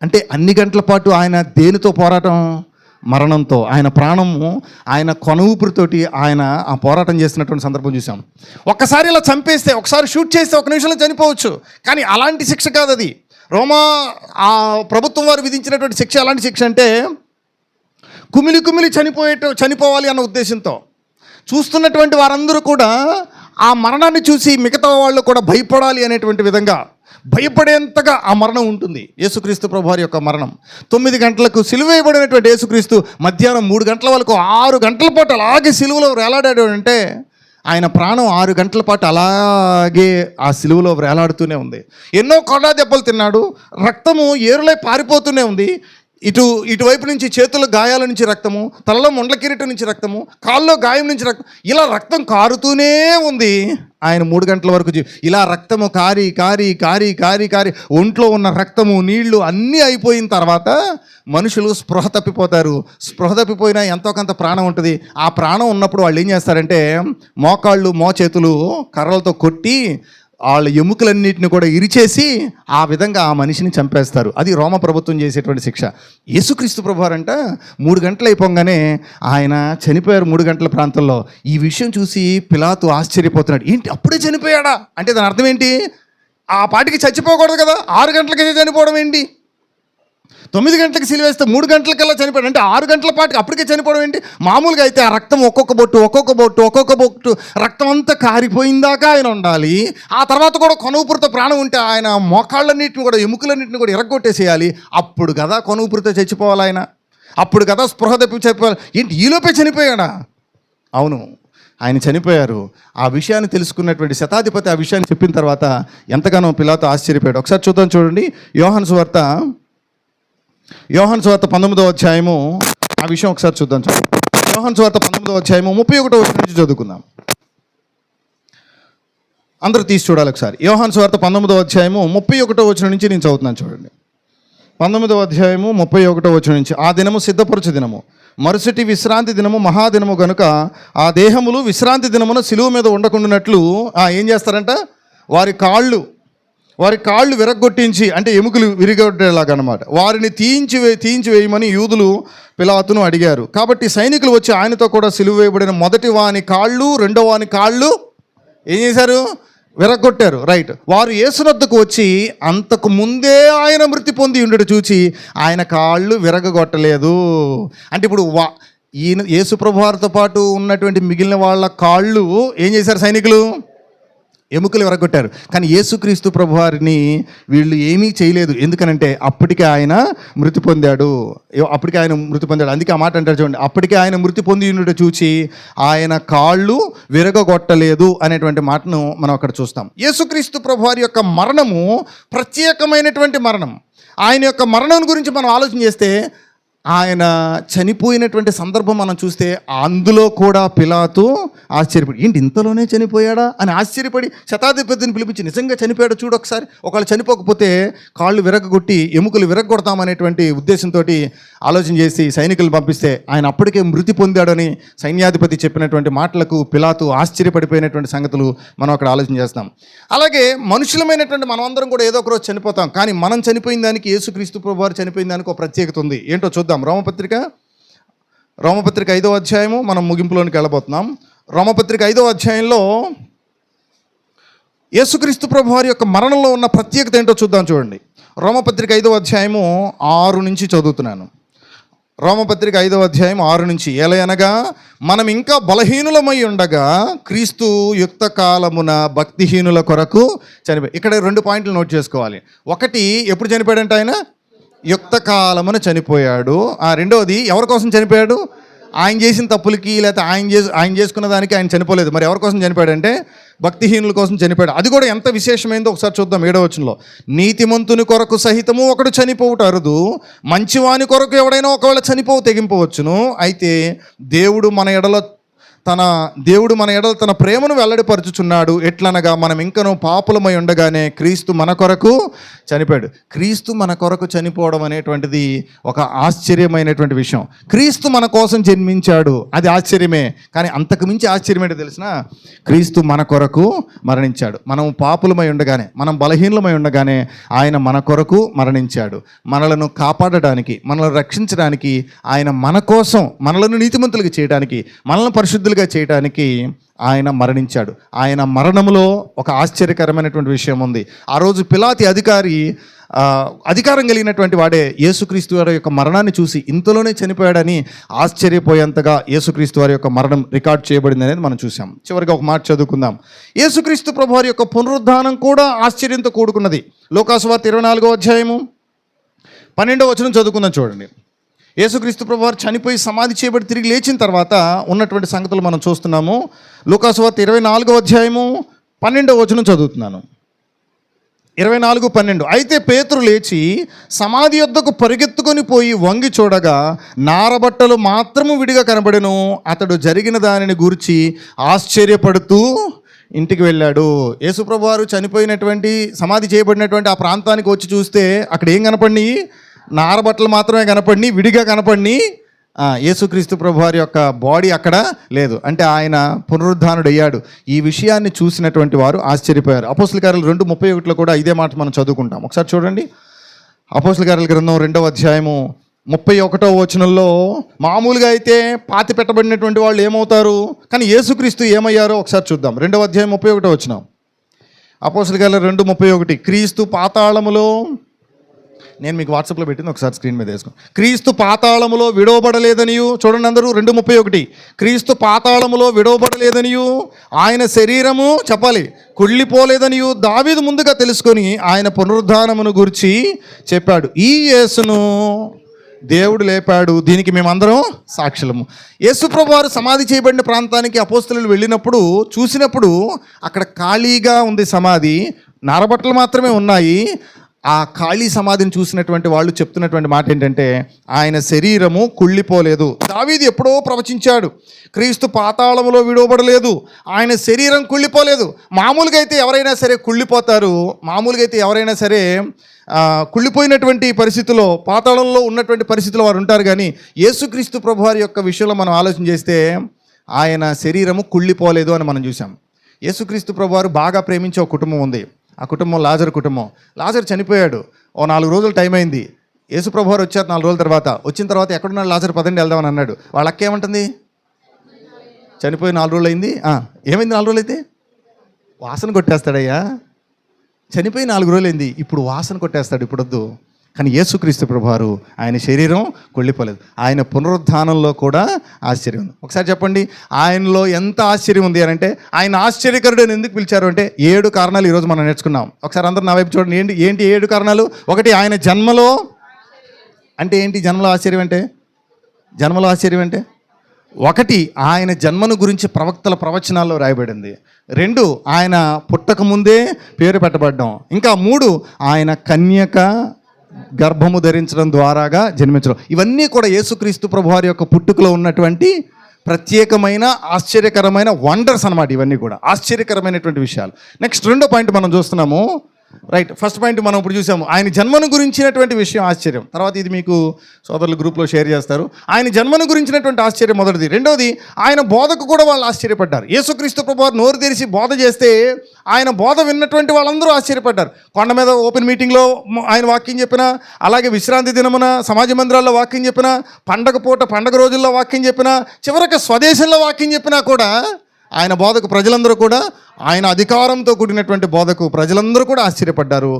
అంటే అన్ని గంటల పాటు ఆయన దేనితో పోరాటం? మరణంతో, ఆయన ప్రాణము ఆయన కొన ఊపిరితోటి ఆయన ఆ పోరాటం చేస్తున్నటువంటి సందర్భం చూసాం. ఒక్కసారి ఇలా చంపేస్తే, ఒకసారి షూట్ చేస్తే ఒక నిమిషంలో చనిపోవచ్చు, కానీ అలాంటి శిక్ష కాదు అది. రోమా ఆ ప్రభుత్వం వారు విధించినటువంటి శిక్ష ఎలాంటి శిక్ష అంటే కుమిలి కుమిలి చనిపోవాలి అన్న ఉద్దేశంతో చూస్తున్నటువంటి వారందరూ కూడా ఆ మరణాన్ని చూసి మిగతా వాళ్ళు కూడా భయపడాలి అనేటువంటి విధంగా భయపడేంతగా ఆ మరణం ఉంటుంది. యేసుక్రీస్తు ప్రభువారి యొక్క మరణం 9 గంటలకు సిలువ వేయబడినటువంటి యేసుక్రీస్తు మధ్యాహ్నం 3 గంటల వరకు 6 గంటల పాటు అలాగే సిలువలో వేలాడాడు అంటే ఆయన ప్రాణం 6 గంటల పాటు అలాగే ఆ సిలువలో వేలాడుతూనే ఉంది. ఎన్నో కొడా దెబ్బలు తిన్నాడు, రక్తము ఏరులై పారిపోతూనే ఉంది. ఇటువైపు నుంచి చేతుల గాయాల నుంచి రక్తము, తలలో ముండ్ల కిరీటం నుంచి రక్తము, కాల్లో గాయం నుంచి రక్తం, ఇలా రక్తం కారుతూనే ఉంది. ఆయన 3 గంటల వరకు ఇలా రక్తము కారి కారి కారి కారి కారి ఒంట్లో ఉన్న రక్తము నీళ్లు అన్నీ అయిపోయిన తర్వాత మనుషులు స్పృహ తప్పిపోతారు. స్పృహ తప్పిపోయినా ఎంతో కొంత ప్రాణం ఉంటుంది. ఆ ప్రాణం ఉన్నప్పుడు వాళ్ళు ఏం చేస్తారంటే మోకాళ్ళు మోచేతులు కర్రలతో కొట్టి వాళ్ళ ఎముకలన్నింటిని కూడా ఇరిచేసి ఆ విధంగా ఆ మనిషిని చంపేస్తారు. అది రోమ ప్రభుత్వం చేసేటువంటి శిక్ష. యేసుక్రీస్తు ప్రభువారంట 3 గంటలు అయిపోగానే ఆయన చనిపోయారు 3 గంటల ప్రాంతంలో. ఈ విషయం చూసి పిలాతు ఆశ్చర్యపోతున్నాడు. ఏంటి అప్పుడే చనిపోయాడా అంటే దాని అర్థం ఏంటి? ఆ పాటికి చచ్చిపోకూడదు కదా, 6 గంటలకే చనిపోవడం ఏంటి? 9 గంటలకు సిలువేస్తే 3 గంటలకల్లా చనిపోయాడు అంటే 6 గంటల పాటుకి అప్పటికే చనిపోవడం ఏంటి? మామూలుగా అయితే ఆ రక్తం ఒక్కొక్క బొట్టు రక్తం అంతా కారిపోయిందాకా ఆయన ఉండాలి. ఆ తర్వాత కూడా కొనూపురితో ప్రాణం ఉంటే ఆయన మోకాళ్ళన్నింటిని కూడా ఎముకలన్నింటిని కూడా ఇరగొట్టేసేయాలి. అప్పుడు కదా కొనూపురితో చచ్చిపోవాలి ఆయన, అప్పుడు కదా స్పృహ తప్పి చనిపోవాలి. ఏంటి ఈలోపే చనిపోయాడా? అవును, ఆయన చనిపోయారు. ఆ విషయాన్ని తెలుసుకున్నటువంటి శతాధిపతి ఆ విషయాన్ని చెప్పిన తర్వాత ఎంతగానో పిలాతు ఆశ్చర్యపోయాడు. ఒకసారి చూడండి, యోహాను సువార్త 19వ అధ్యాయము ఆ విషయం ఒకసారి చూద్దాం. యోహాను సువార్త 19వ అధ్యాయము 31వ వచనం నుంచి చదువుకుందాం. అందరూ తీసి చూడాలి ఒకసారి. యోహాను సువార్త 19వ అధ్యాయము 31వ వచనం నుంచి నేను చదువుతున్నాను చూడండి. 19వ అధ్యాయము 31వ వచనం నుంచి, ఆ దినము సిద్ధపరచు దినము, మరుసటి విశ్రాంతి దినము మహాదినము గనుక ఆ దేహములు విశ్రాంతి దినమున సిలువ మీద ఉండకుండానట్లు ఏం చేస్తారంట, వారి కాళ్ళు విరగొట్టించి, అంటే ఎముకలు విరిగొట్టేలాగా అనమాట, వారిని తీయించి వేయమని యూదులు పిలాతును అడిగారు. కాబట్టి సైనికులు వచ్చి ఆయనతో కూడా సిలువ వేయబడిన మొదటి వాని కాళ్ళు రెండో వాని కాళ్ళు ఏం చేశారు, విరగొట్టారు. రైట్. వారు యేసునొద్దకు వచ్చి అంతకు ముందే ఆయన మృతి పొంది ఉండడు చూచి ఆయన కాళ్ళు విరగొట్టలేదు. అంటే ఇప్పుడు ఈయన యేసు ప్రభువారితో పాటు ఉన్నటువంటి మిగిలిన వాళ్ళ కాళ్ళు ఏం చేశారు సైనికులు? ఎముకలు విరగొట్టారు. కానీ యేసుక్రీస్తు ప్రభువారిని వీళ్ళు ఏమీ చేయలేదు. ఎందుకనంటే అప్పటికే ఆయన మృతి పొందాడు. అందుకే ఆ మాట అంటారు చూడండి, అప్పటికే ఆయన మృతి పొంది ఉండటం చూచి ఆయన కాళ్ళు విరగొట్టలేదు అనేటువంటి మాటను మనం అక్కడ చూస్తాం. యేసుక్రీస్తు ప్రభువారి యొక్క మరణము ప్రత్యేకమైనటువంటి మరణం. ఆయన యొక్క మరణం గురించి మనం ఆలోచన చేస్తే ఆయన చనిపోయినటువంటి సందర్భం మనం చూస్తే అందులో కూడా పిలాతు ఆశ్చర్యపడి, ఏంటి ఇంతలోనే చనిపోయాడా అని ఆశ్చర్యపడి శతాధిపతిని పిలిపించి నిజంగా చనిపోయాడు చూడు ఒకసారి, ఒకవేళ చనిపోకపోతే కాళ్ళు విరగొట్టి ఎముకలు విరగొడతామనేటువంటి ఉద్దేశంతో ఆలోచన చేసి సైనికులు పంపిస్తే ఆయన అప్పటికే మృతి పొందాడని సైన్యాధిపతి చెప్పినటువంటి మాటలకు పిలాతు ఆశ్చర్యపడిపోయినటువంటి సంగతులు మనం అక్కడ ఆలోచన చేస్తాం. అలాగే మనుషులమైనటువంటి మనమందరం కూడా ఏదో ఒక రోజు చనిపోతాం. కానీ మనం చనిపోయిన దానికి, యేసుక్రీస్తు ప్రభువారు చనిపోయిన దానికి ఒక ప్రత్యేకత ఉంది. ఏంటో చూద్దాం. రోమపత్రిక 5వ అధ్యాయము మనం ముగింపులోనికి వెళ్ళబోతున్నాం. రోమపత్రిక 5వ అధ్యాయంలో యేసుక్రీస్తు ప్రభువారి యొక్క మరణంలో ఉన్న ప్రత్యేకత ఏంటో చూద్దాం. చూడండి, రోమపత్రిక 5వ అధ్యాయము 6 నుంచి చదువుతున్నాను. రోమపత్రిక 5వ అధ్యాయం 6 నుంచి, ఎలయనగా మనం ఇంకా బలహీనులమై ఉండగా క్రీస్తు యుక్త కాలమున భక్తిహీనుల కొరకు చనిపోయి. ఇక్కడ 2 పాయింట్లు నోట్ చేసుకోవాలి. ఒకటి, ఎప్పుడు చనిపోయాడంటే ఆయన యుక్త కాలమున చనిపోయాడు. రెండవది, ఎవరి కోసం చనిపోయాడు? ఆయన చేసిన తప్పులకి లేకపోతే ఆయన చేసుకున్న దానికి ఆయన చనిపోలేదు. మరి ఎవరి కోసం చనిపోయాడంటే భక్తిహీనుల కోసం చనిపోయాడు. అది కూడా ఎంత విశేషమైందో ఒకసారి చూద్దాం. 7వ వచనంలో, నీతిమంతుని కొరకు సహితము ఒకడు చనిపోవుట అరుదు, మంచివాని కొరకు ఎవడైనా ఒకవేళ చనిపోవు తెగింపవచ్చును. అయితే దేవుడు మన ఎడల తన దేవుడు మన ఎడల తన ప్రేమను వెల్లడిపరుచుచున్నాడు. ఎట్లనగా మనం ఇంకనూ పాపులమై ఉండగానే క్రీస్తు మన కొరకు చనిపోయాడు. క్రీస్తు మన కొరకు చనిపోవడం అనేటువంటిది ఒక ఆశ్చర్యమైనటువంటి విషయం. క్రీస్తు మన కోసం జన్మించాడు, అది ఆశ్చర్యమే. కానీ అంతకు మించి ఆశ్చర్యం ఏంటో తెలిసిన, క్రీస్తు మన కొరకు మరణించాడు. మనం పాపులమై ఉండగానే, మనం బలహీనమై ఉండగానే ఆయన మన కొరకు మరణించాడు. మనలను కాపాడడానికి, మనల్ని రక్షించడానికి, ఆయన మన కోసం మనలను నీతిమంతులుగా చేయడానికి, మనల్ని పరిశుద్ధులుగా చేయడానికి ఆయన మరణించాడు. ఆయన మరణంలో ఒక ఆశ్చర్యకరమైనటువంటి విషయం ఉంది. ఆ రోజు పిలాతి అధికారం కలిగినటువంటి వాడే యేసుక్రీస్తు వారి యొక్క మరణాన్ని చూసి ఇంతలోనే చనిపోయాడని ఆశ్చర్యపోయేంతగా యేసుక్రీస్తు వారి యొక్క మరణం రికార్డ్ చేయబడింది అనేది మనం చూసాం. చివరిగా ఒక మాట చదువుకుందాం. యేసుక్రీస్తు ప్రభు వారి యొక్క పునరుద్ధానం కూడా ఆశ్చర్యంతో కూడుకున్నది. లూకాసు వార్త 24వ అధ్యాయము 12వ వచనం చదువుకుందాం. చూడండి, యేసుక్రీస్తు ప్రభు వారు చనిపోయి సమాధి చేయబడి తిరిగి లేచిన తర్వాత ఉన్నటువంటి సంగతులు మనం చూస్తున్నాము. లూకాసు వార్త 24వ అధ్యాయము 12వ వచనం చదువుతున్నాను. 24:12. అయితే పేతురు లేచి సమాధి యొద్దకు పరిగెత్తుకొని పోయి వంగి చూడగా నారబట్టలు మాత్రము విడిగా కనబడెను. అతడు జరిగిన దానిని గూర్చి ఆశ్చర్యపడుతూ ఇంటికి వెళ్ళాడు. యేసుప్రభు వారు చనిపోయినటువంటి సమాధి చేయబడినటువంటి ఆ ప్రాంతానికి వచ్చి చూస్తే అక్కడ ఏం కనపడినాయి? నారబట్టలు మాత్రమే కనపడినాయి, విడిగా కనపడినాయి. యేసుక్రీస్తు ప్రభు వారి యొక్క బాడీ అక్కడ లేదు. అంటే ఆయన పునరుద్ధానుడయ్యాడు. ఈ విషయాన్ని చూసినటువంటి వారు ఆశ్చర్యపోయారు. అపోస్తల కార్యాలు 2:31 కూడా ఇదే మాట మనం చదువుకుంటాం. ఒకసారి చూడండి, అపోస్తల కార్యాల గ్రంథం 2వ అధ్యాయము 31వ వచనంలో మామూలుగా అయితే పాతి పెట్టబడినటువంటి వాళ్ళు ఏమవుతారు, కానీ యేసుక్రీస్తు ఏమయ్యారో ఒకసారి చూద్దాం. 2వ అధ్యాయం 31వ వచనం. అపోస్తల కార్యాలు 2:31. క్రీస్తు పాతాళములో, నేను మీకు వాట్సాప్లో పెట్టింది, ఒకసారి స్క్రీన్ మీద వేసుకోండి. క్రీస్తు పాతాళములో విడవబడలేదనియు, చూడండి అందరూ 2:31. క్రీస్తు పాతాళములో విడవబడలేదనియు, ఆయన శరీరము చెప్పాలి కుళ్ళిపోలేదనియు దావీదు ముందుగా తెలుసుకొని ఆయన పునరుద్ధానమును గురించి చెప్పాడు. ఈ యేసును దేవుడు లేపాడు, దీనికి మేమందరం సాక్షులము. యేసుప్రభు వారు సమాధి చేయబడిన ప్రాంతానికి అపోస్తలులు వెళ్ళినప్పుడు చూసినప్పుడు అక్కడ ఖాళీగా ఉంది సమాధి, నారబట్టలు మాత్రమే ఉన్నాయి. ఆ ఖాళీ సమాధిని చూసినటువంటి వాళ్ళు చెప్తున్నటువంటి మాట ఏంటంటే ఆయన శరీరము కుళ్ళిపోలేదు. దావీదు ఎప్పుడో ప్రవచించాడు, క్రీస్తు పాతాళములో విడవబడలేదు, ఆయన శరీరం కుళ్ళిపోలేదు. మామూలుగా అయితే ఎవరైనా సరే కుళ్ళిపోతారు, మామూలుగా అయితే ఎవరైనా సరే కుళ్ళిపోయినటువంటి పరిస్థితిలో, పాతాళంలో ఉన్నటువంటి పరిస్థితిలో వారు ఉంటారు. కానీ యేసుక్రీస్తు ప్రభు వారి యొక్క విషయంలో మనం ఆలోచన చేస్తే ఆయన శరీరము కుళ్ళిపోలేదు అని మనం చూసాం. యేసుక్రీస్తు ప్రభు వారు బాగా ప్రేమించే ఒక కుటుంబం ఉంది. ఆ కుటుంబం లాజరు కుటుంబం. లాజరు చనిపోయాడు, 4 రోజులు టైం అయింది. యేసుప్రభు వారు వచ్చారు 4 రోజుల తర్వాత. వచ్చిన తర్వాత ఎక్కడున్నాడు లాజరు, పదండి వెళ్దామని అన్నాడు. వాళ్ళ అక్క ఏమంటుంది, చనిపోయి 4 రోజులు అయింది. ఏమైంది 4 రోజులు అయితే? వాసన కొట్టేస్తాడయ్యా, చనిపోయి 4 రోజులు అయింది, ఇప్పుడు వాసన కొట్టేస్తాడు, ఇప్పుడు వద్దు. కానీ యేసుక్రీస్తు ప్రభువారు ఆయన శరీరం కుళ్ళిపోలేదు. ఆయన పునరుద్ధానంలో కూడా ఆశ్చర్యం ఉంది. ఒకసారి చెప్పండి, ఆయనలో ఎంత ఆశ్చర్యం ఉంది అని అంటే, ఆయన ఆశ్చర్యకరుడు అని ఎందుకు పిలిచారు అంటే 7 కారణాలు ఈరోజు మనం నేర్చుకున్నాం. ఒకసారి అందరూ నా వైపు చూడండి. ఏంటి 7 కారణాలు? 1, ఆయన జన్మలో అంటే ఏంటి? జన్మలో ఆశ్చర్యం అంటే, జన్మలో ఆశ్చర్యం అంటే 1, ఆయన జన్మను గురించి ప్రవక్తల ప్రవచనాల్లో రాయబడింది. 2, ఆయన పుట్టక ముందే పేరు పెట్టబడ్డం. ఇంకా 3, ఆయన కన్యక గర్భము ధరించడం ద్వారాగా జన్మించడం. ఇవన్నీ కూడా యేసుక్రీస్తు ప్రభువారి యొక్క పుట్టుకలో ఉన్నటువంటి ప్రత్యేకమైన ఆశ్చర్యకరమైన వండర్స్ అన్నమాట. ఇవన్నీ కూడా ఆశ్చర్యకరమైనటువంటి విషయాలు. నెక్స్ట్ 2వ పాయింట్ మనం చూస్తున్నాము. రైట్, ఫస్ట్ పాయింట్ మనం ఇప్పుడు చూసాము, ఆయన జన్మను గురించినటువంటి విషయం ఆశ్చర్యం. తర్వాత ఇది మీకు సోదరుల గ్రూప్లో షేర్ చేస్తారు. ఆయన జన్మను గురించినటువంటి ఆశ్చర్యం మొదటిది. 2వది, ఆయన బోధకు కూడా వాళ్ళు ఆశ్చర్యపడ్డారు. యేసుక్రీస్తు ప్రభువారు నోరు తెరిచి బోధ చేస్తే ఆయన బోధ విన్నటువంటి వాళ్ళందరూ ఆశ్చర్యపడ్డారు. కొండ మీద ఓపెన్ మీటింగ్లో ఆయన వాక్యం చెప్పినా, అలాగే విశ్రాంతి దినమున సమాజ మందిరాల్లో వాక్యం చెప్పినా, పండగ పూట పండగ రోజుల్లో వాక్యం చెప్పినా, చివరికి స్వదేశంలో వాక్యం చెప్పినా కూడా ఆయన బోధకు ప్రజలందరూ కూడా, ఆయన అధికారంతో కూడినటువంటి బోధకు ప్రజలందరూ కూడా ఆశ్చర్యపడ్డారు.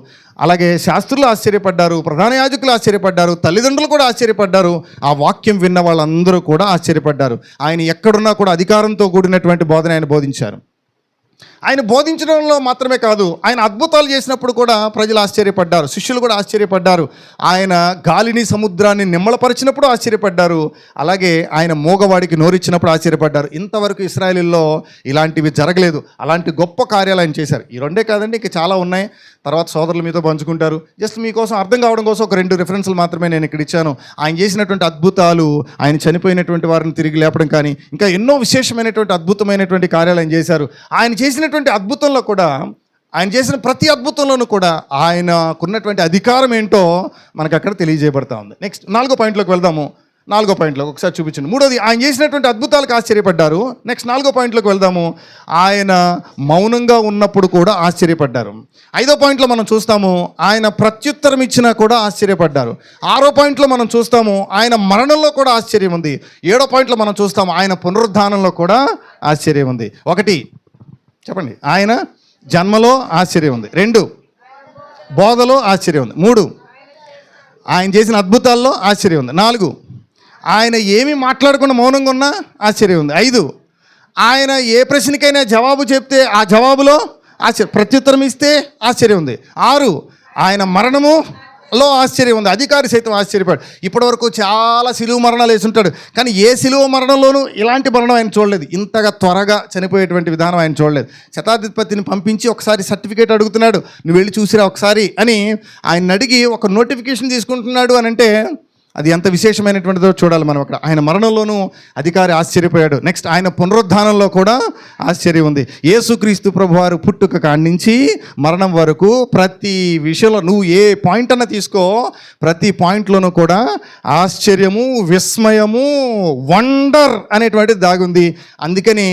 అలాగే శాస్త్రులు ఆశ్చర్యపడ్డారు, ప్రధాన యాజకులు ఆశ్చర్యపడ్డారు, తల్లిదండ్రులు కూడా ఆశ్చర్యపడ్డారు. ఆ వాక్యం విన్న వాళ్ళందరూ కూడా ఆశ్చర్యపడ్డారు. ఆయన ఎక్కడున్నా కూడా అధికారంతో కూడినటువంటి బోధన ఆయన బోధించారు. ఆయన బోధించడంలో మాత్రమే కాదు, ఆయన అద్భుతాలు చేసినప్పుడు కూడా ప్రజలు ఆశ్చర్యపడ్డారు, శిష్యులు కూడా ఆశ్చర్యపడ్డారు. ఆయన గాలిని సముద్రాన్ని నిమ్మళపరిచినప్పుడు ఆశ్చర్యపడ్డారు. అలాగే ఆయన మూగవాడికి నోరిచ్చినప్పుడు ఆశ్చర్యపడ్డారు. ఇంతవరకు ఇశ్రాయేలులో ఇలాంటివి జరగలేదు. అలాంటి గొప్ప కార్యాలు ఆయన చేశారు. ఈ రెండే కాదండి, ఇంకా చాలా ఉన్నాయి. తర్వాత సోదరులు మీతో పంచుకుంటారు. జస్ట్ మీకోసం అర్థం కావడం కోసం ఒక 2 రిఫరెన్స్లు మాత్రమే నేను ఇక్కడ ఇచ్చాను. ఆయన చేసినటువంటి అద్భుతాలు, ఆయన చనిపోయినటువంటి వారిని తిరిగి లేపడం కానీ, ఇంకా ఎన్నో విశేషమైనటువంటి అద్భుతమైనటువంటి కార్యాలు ఆయన చేశారు. ఆయన చేసినటువంటి అద్భుతంలో కూడా, ఆయన చేసిన ప్రతి అద్భుతంలోనూ కూడా ఆయనకున్నటువంటి అధికారం ఏంటో మనకు అక్కడ తెలియజేయబడతా ఉంది. నెక్స్ట్ 4వ పాయింట్లోకి వెళ్దాము. 4వ పాయింట్లో ఒకసారి చూపించండి. 3వది, ఆయన చేసినటువంటి అద్భుతాలకు ఆశ్చర్యపడ్డారు. నెక్స్ట్ 4వ పాయింట్లోకి వెళ్దాము. ఆయన మౌనంగా ఉన్నప్పుడు కూడా ఆశ్చర్యపడ్డారు. 5వ పాయింట్లో మనం చూస్తాము, ఆయన ప్రత్యుత్తరం ఇచ్చినా కూడా ఆశ్చర్యపడ్డారు. 6వ పాయింట్లో మనం చూస్తాము, ఆయన మరణంలో కూడా ఆశ్చర్యం ఉంది. 7వ పాయింట్లో మనం చూస్తాము, ఆయన పునరుద్ధానంలో కూడా ఆశ్చర్యం ఉంది. 1 చెప్పండి, ఆయన జన్మలో ఆశ్చర్యం ఉంది. 2 బోధలో ఆశ్చర్యం ఉంది. 3 ఆయన చేసిన అద్భుతాల్లో ఆశ్చర్యం ఉంది. 4 ఆయన ఏమీ మాట్లాడకుండా మౌనంగా ఉన్నా ఆశ్చర్యం ఉంది. 5 ఆయన ఏ ప్రశ్నకైనా జవాబు చెప్తే ఆ జవాబులో ప్రత్యుత్తరం ఇస్తే ఆశ్చర్యం ఉంది. 6 ఆయన మరణములో ఆశ్చర్యం ఉంది. అధికారి సైతం ఆశ్చర్యపడు. ఇప్పటివరకు చాలా సిలువ మరణాలు వేసి ఉంటాడు, కానీ ఏ సిలువ మరణంలోనూ ఇలాంటి మరణం ఆయన చూడలేదు. ఇంతగా త్వరగా చనిపోయేటువంటి విధానం ఆయన చూడలేదు. శతాధిపతిని పంపించి ఒకసారి సర్టిఫికేట్ అడుగుతున్నాడు, నువ్వు వెళ్ళి చూసిరా ఒకసారి అని ఆయన అడిగి ఒక నోటిఫికేషన్ తీసుకుంటున్నాడు అని అంటే అది ఎంత విశేషమైనటువంటిదో చూడాలి మనం అక్కడ. ఆయన మరణంలోనూ అధికారి ఆశ్చర్యపోయాడు. నెక్స్ట్ ఆయన పునరుద్ధానంలో కూడా ఆశ్చర్యం ఉంది. యేసుక్రీస్తు ప్రభువారు పుట్టుక కాడి నుంచి మరణం వరకు ప్రతి విషయంలో నువ్వు ఏ పాయింట్ అన్నా తీసుకో, ప్రతి పాయింట్లోనూ కూడా ఆశ్చర్యము, విస్మయము, వండర్ అనేటువంటిది దాగుంది. అందుకని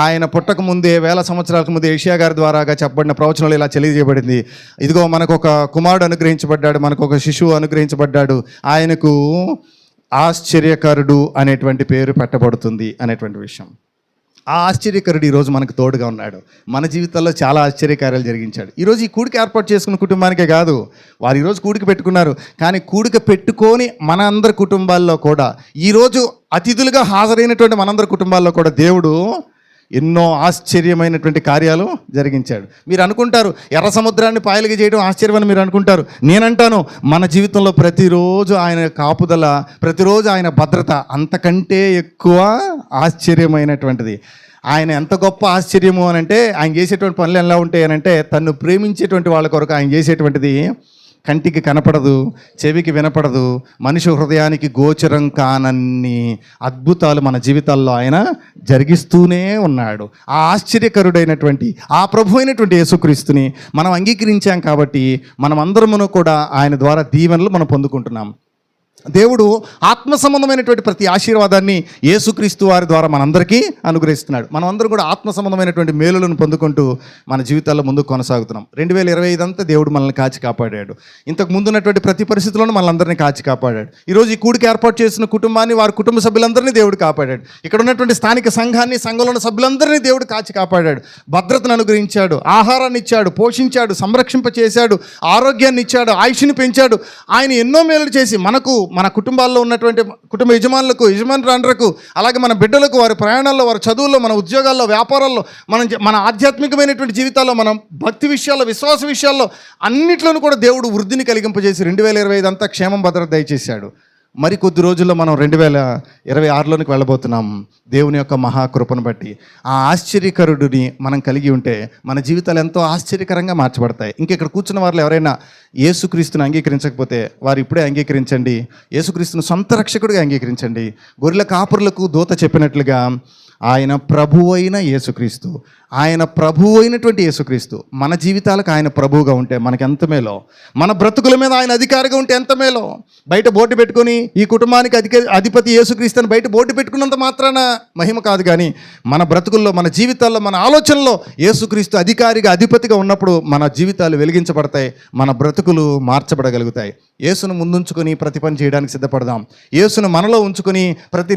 ఆయన పుట్టక ముందే 1000 సంవత్సరాలకు ముందే యెషయా గారి ద్వారాగా చెప్పబడిన ప్రవచనంలో ఇలా తెలియజేయబడింది. ఇదిగో మనకు ఒక కుమారుడు అనుగ్రహించబడ్డాడు, మనకు ఒక శిశువు అనుగ్రహించబడ్డాడు, ఆయనకు ఆశ్చర్యకరుడు అనేటువంటి పేరు పెట్టబడుతుంది అనేటువంటి విషయం. ఆ ఆశ్చర్యకరుడు ఈరోజు మనకు తోడుగా ఉన్నాడు. మన జీవితంలో చాలా ఆశ్చర్యకార్యాలు జరిగించాడు. ఈరోజు ఈ కూడిక ఏర్పాటు చేసుకున్న కుటుంబానికే కాదు, వారు ఈరోజు కూడిక పెట్టుకున్నారు, కానీ కూడిక పెట్టుకొని మన అందరి కుటుంబాల్లో కూడా, ఈరోజు అతిథులుగా హాజరైనటువంటి మనందరి కుటుంబాల్లో కూడా దేవుడు ఎన్నో ఆశ్చర్యమైనటువంటి కార్యాలు జరిగించాడు. మీరు అనుకుంటారు ఎర్ర సముద్రాన్ని పాయలుగా చేయడం ఆశ్చర్యం అని మీరు అనుకుంటారు. నేనంటాను, మన జీవితంలో ప్రతిరోజు ఆయన కాపుదల, ప్రతిరోజు ఆయన భద్రత అంతకంటే ఎక్కువ ఆశ్చర్యమైనటువంటిది. ఆయన ఎంత గొప్ప ఆశ్చర్యము అని అంటే, ఆయన చేసేటువంటి పనులు ఎలా ఉంటాయి అని అంటే, తను ప్రేమించేటువంటి వాళ్ళ కొరకు ఆయన చేసేటువంటిది కంటికి కనపడదు, చెవికి వినపడదు, మనిషి హృదయానికి గోచరం కానన్ని అద్భుతాలు మన జీవితాల్లో ఆయన జరిగిస్తూనే ఉన్నాడు. ఆ ఆశ్చర్యకరుడైనటువంటి ఆ ప్రభు అయినటువంటి యేసుక్రీస్తుని మనం అంగీకరించాం కాబట్టి మనం అందరమును కూడా ఆయన ద్వారా దీవెనలు మనం పొందుకుంటున్నాం. దేవుడు ఆత్మ సంబంధమైనటువంటి ప్రతి ఆశీర్వాదాన్ని యేసుక్రీస్తు వారి ద్వారా మనందరికీ అనుగ్రహిస్తున్నాడు. మనం అందరం కూడా ఆత్మ సంబంధమైనటువంటి మేలులను పొందుకుంటూ మన జీవితాల్లో ముందుకు కొనసాగుతున్నాం. 2025 అంతా దేవుడు మనల్ని కాచి కాపాడాడు. ఇంతకు ముందు ఉన్నటువంటి ప్రతి పరిస్థితుల్లోనూ మనల్ని కాచి కాపాడాడు. ఈరోజు ఈ కూడికి ఏర్పాటు చేసిన కుటుంబాన్ని, వారి కుటుంబ సభ్యులందరినీ దేవుడు కాపాడాడు. ఇక్కడ ఉన్నటువంటి స్థానిక సంఘాన్ని, సంఘంలో ఉన్న సభ్యులందరినీ దేవుడు కాచి కాపాడాడు. భద్రతను అనుగ్రహించాడు, ఆహారాన్ని ఇచ్చాడు, పోషించాడు, సంరక్షింపచేశాడు, ఆరోగ్యాన్ని ఇచ్చాడు, ఆయుష్ని పెంచాడు. ఆయన ఎన్నో మేలు చేసి మనకు, మన కుటుంబాల్లో ఉన్నటువంటి కుటుంబ యజమానులకు, యజమానురాండ్రకు, అలాగే మన బిడ్డలకు, వారి ప్రయాణాల్లో, వారి చదువుల్లో, మన ఉద్యోగాల్లో, వ్యాపారాల్లో, మన ఆధ్యాత్మికమైనటువంటి జీవితాల్లో, మనం భక్తి విషయాల్లో, విశ్వాస విషయాల్లో అన్నిట్లోనూ కూడా దేవుడు వృద్ధిని కలిగింపజేసి 2025 అంతా క్షేమం భద్రత దయచేశాడు. మరి కొద్ది రోజుల్లో మనం 2026లోనికి వెళ్ళబోతున్నాం. దేవుని యొక్క మహాకృపను బట్టి ఆ ఆశ్చర్యకరుడిని మనం కలిగి ఉంటే మన జీవితాలు ఎంతో ఆశ్చర్యకరంగా మార్చబడతాయి. ఇంకెక్కడ కూర్చున్న వారిలో ఎవరైనా యేసుక్రీస్తుని అంగీకరించకపోతే వారు ఇప్పుడే అంగీకరించండి. యేసుక్రీస్తుని సొంత రక్షకుడిగా అంగీకరించండి. గొర్రెల కాపురులకు దూత చెప్పినట్లుగా ఆయన ప్రభువు అయిన యేసుక్రీస్తు, ఆయన ప్రభువు అయినటువంటి యేసుక్రీస్తు మన జీవితాలకు ఆయన ప్రభువుగా ఉంటే మనకి ఎంత మేలో, మన బ్రతుకుల మీద ఆయన అధికారిగా ఉంటే ఎంత మేలో. బయట బోర్డు పెట్టుకొని ఈ కుటుంబానికి అధిపతి యేసుక్రీస్తు అని బయట బోర్డు పెట్టుకున్నంత మాత్రాన మహిమ కాదు, కానీ మన బ్రతుకుల్లో, మన జీవితాల్లో, మన ఆలోచనలో యేసుక్రీస్తు అధికారిగా, అధిపతిగా ఉన్నప్పుడు మన జీవితాలు వెలిగించబడతాయి, మన బ్రతుకులు మార్చబడగలుగుతాయి. యేసును ముందుంచుకొని ప్రతి పని చేయడానికి సిద్ధపడదాం. యేసును మనలో ఉంచుకొని ప్రతి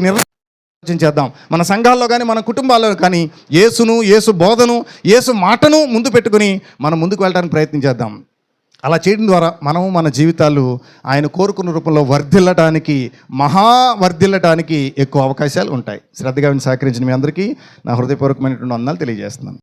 చేద్దాం. మన సంఘాల్లో కానీ, మన కుటుంబాల్లో కానీ యేసును, యేసు బోధను, యేసు మాటను ముందు పెట్టుకుని మనం ముందుకు వెళ్ళడానికి ప్రయత్నం చేద్దాం. అలా చేయడం ద్వారా మనము, మన జీవితాలు ఆయన కోరుకున్న రూపంలో వర్ధిల్లటానికి, వర్ధిల్లటానికి ఎక్కువ అవకాశాలు ఉంటాయి. శ్రద్ధగా సహకరించిన మీ అందరికీ నా హృదయపూర్వకమైనటువంటి వందనాలు తెలియజేస్తున్నాను.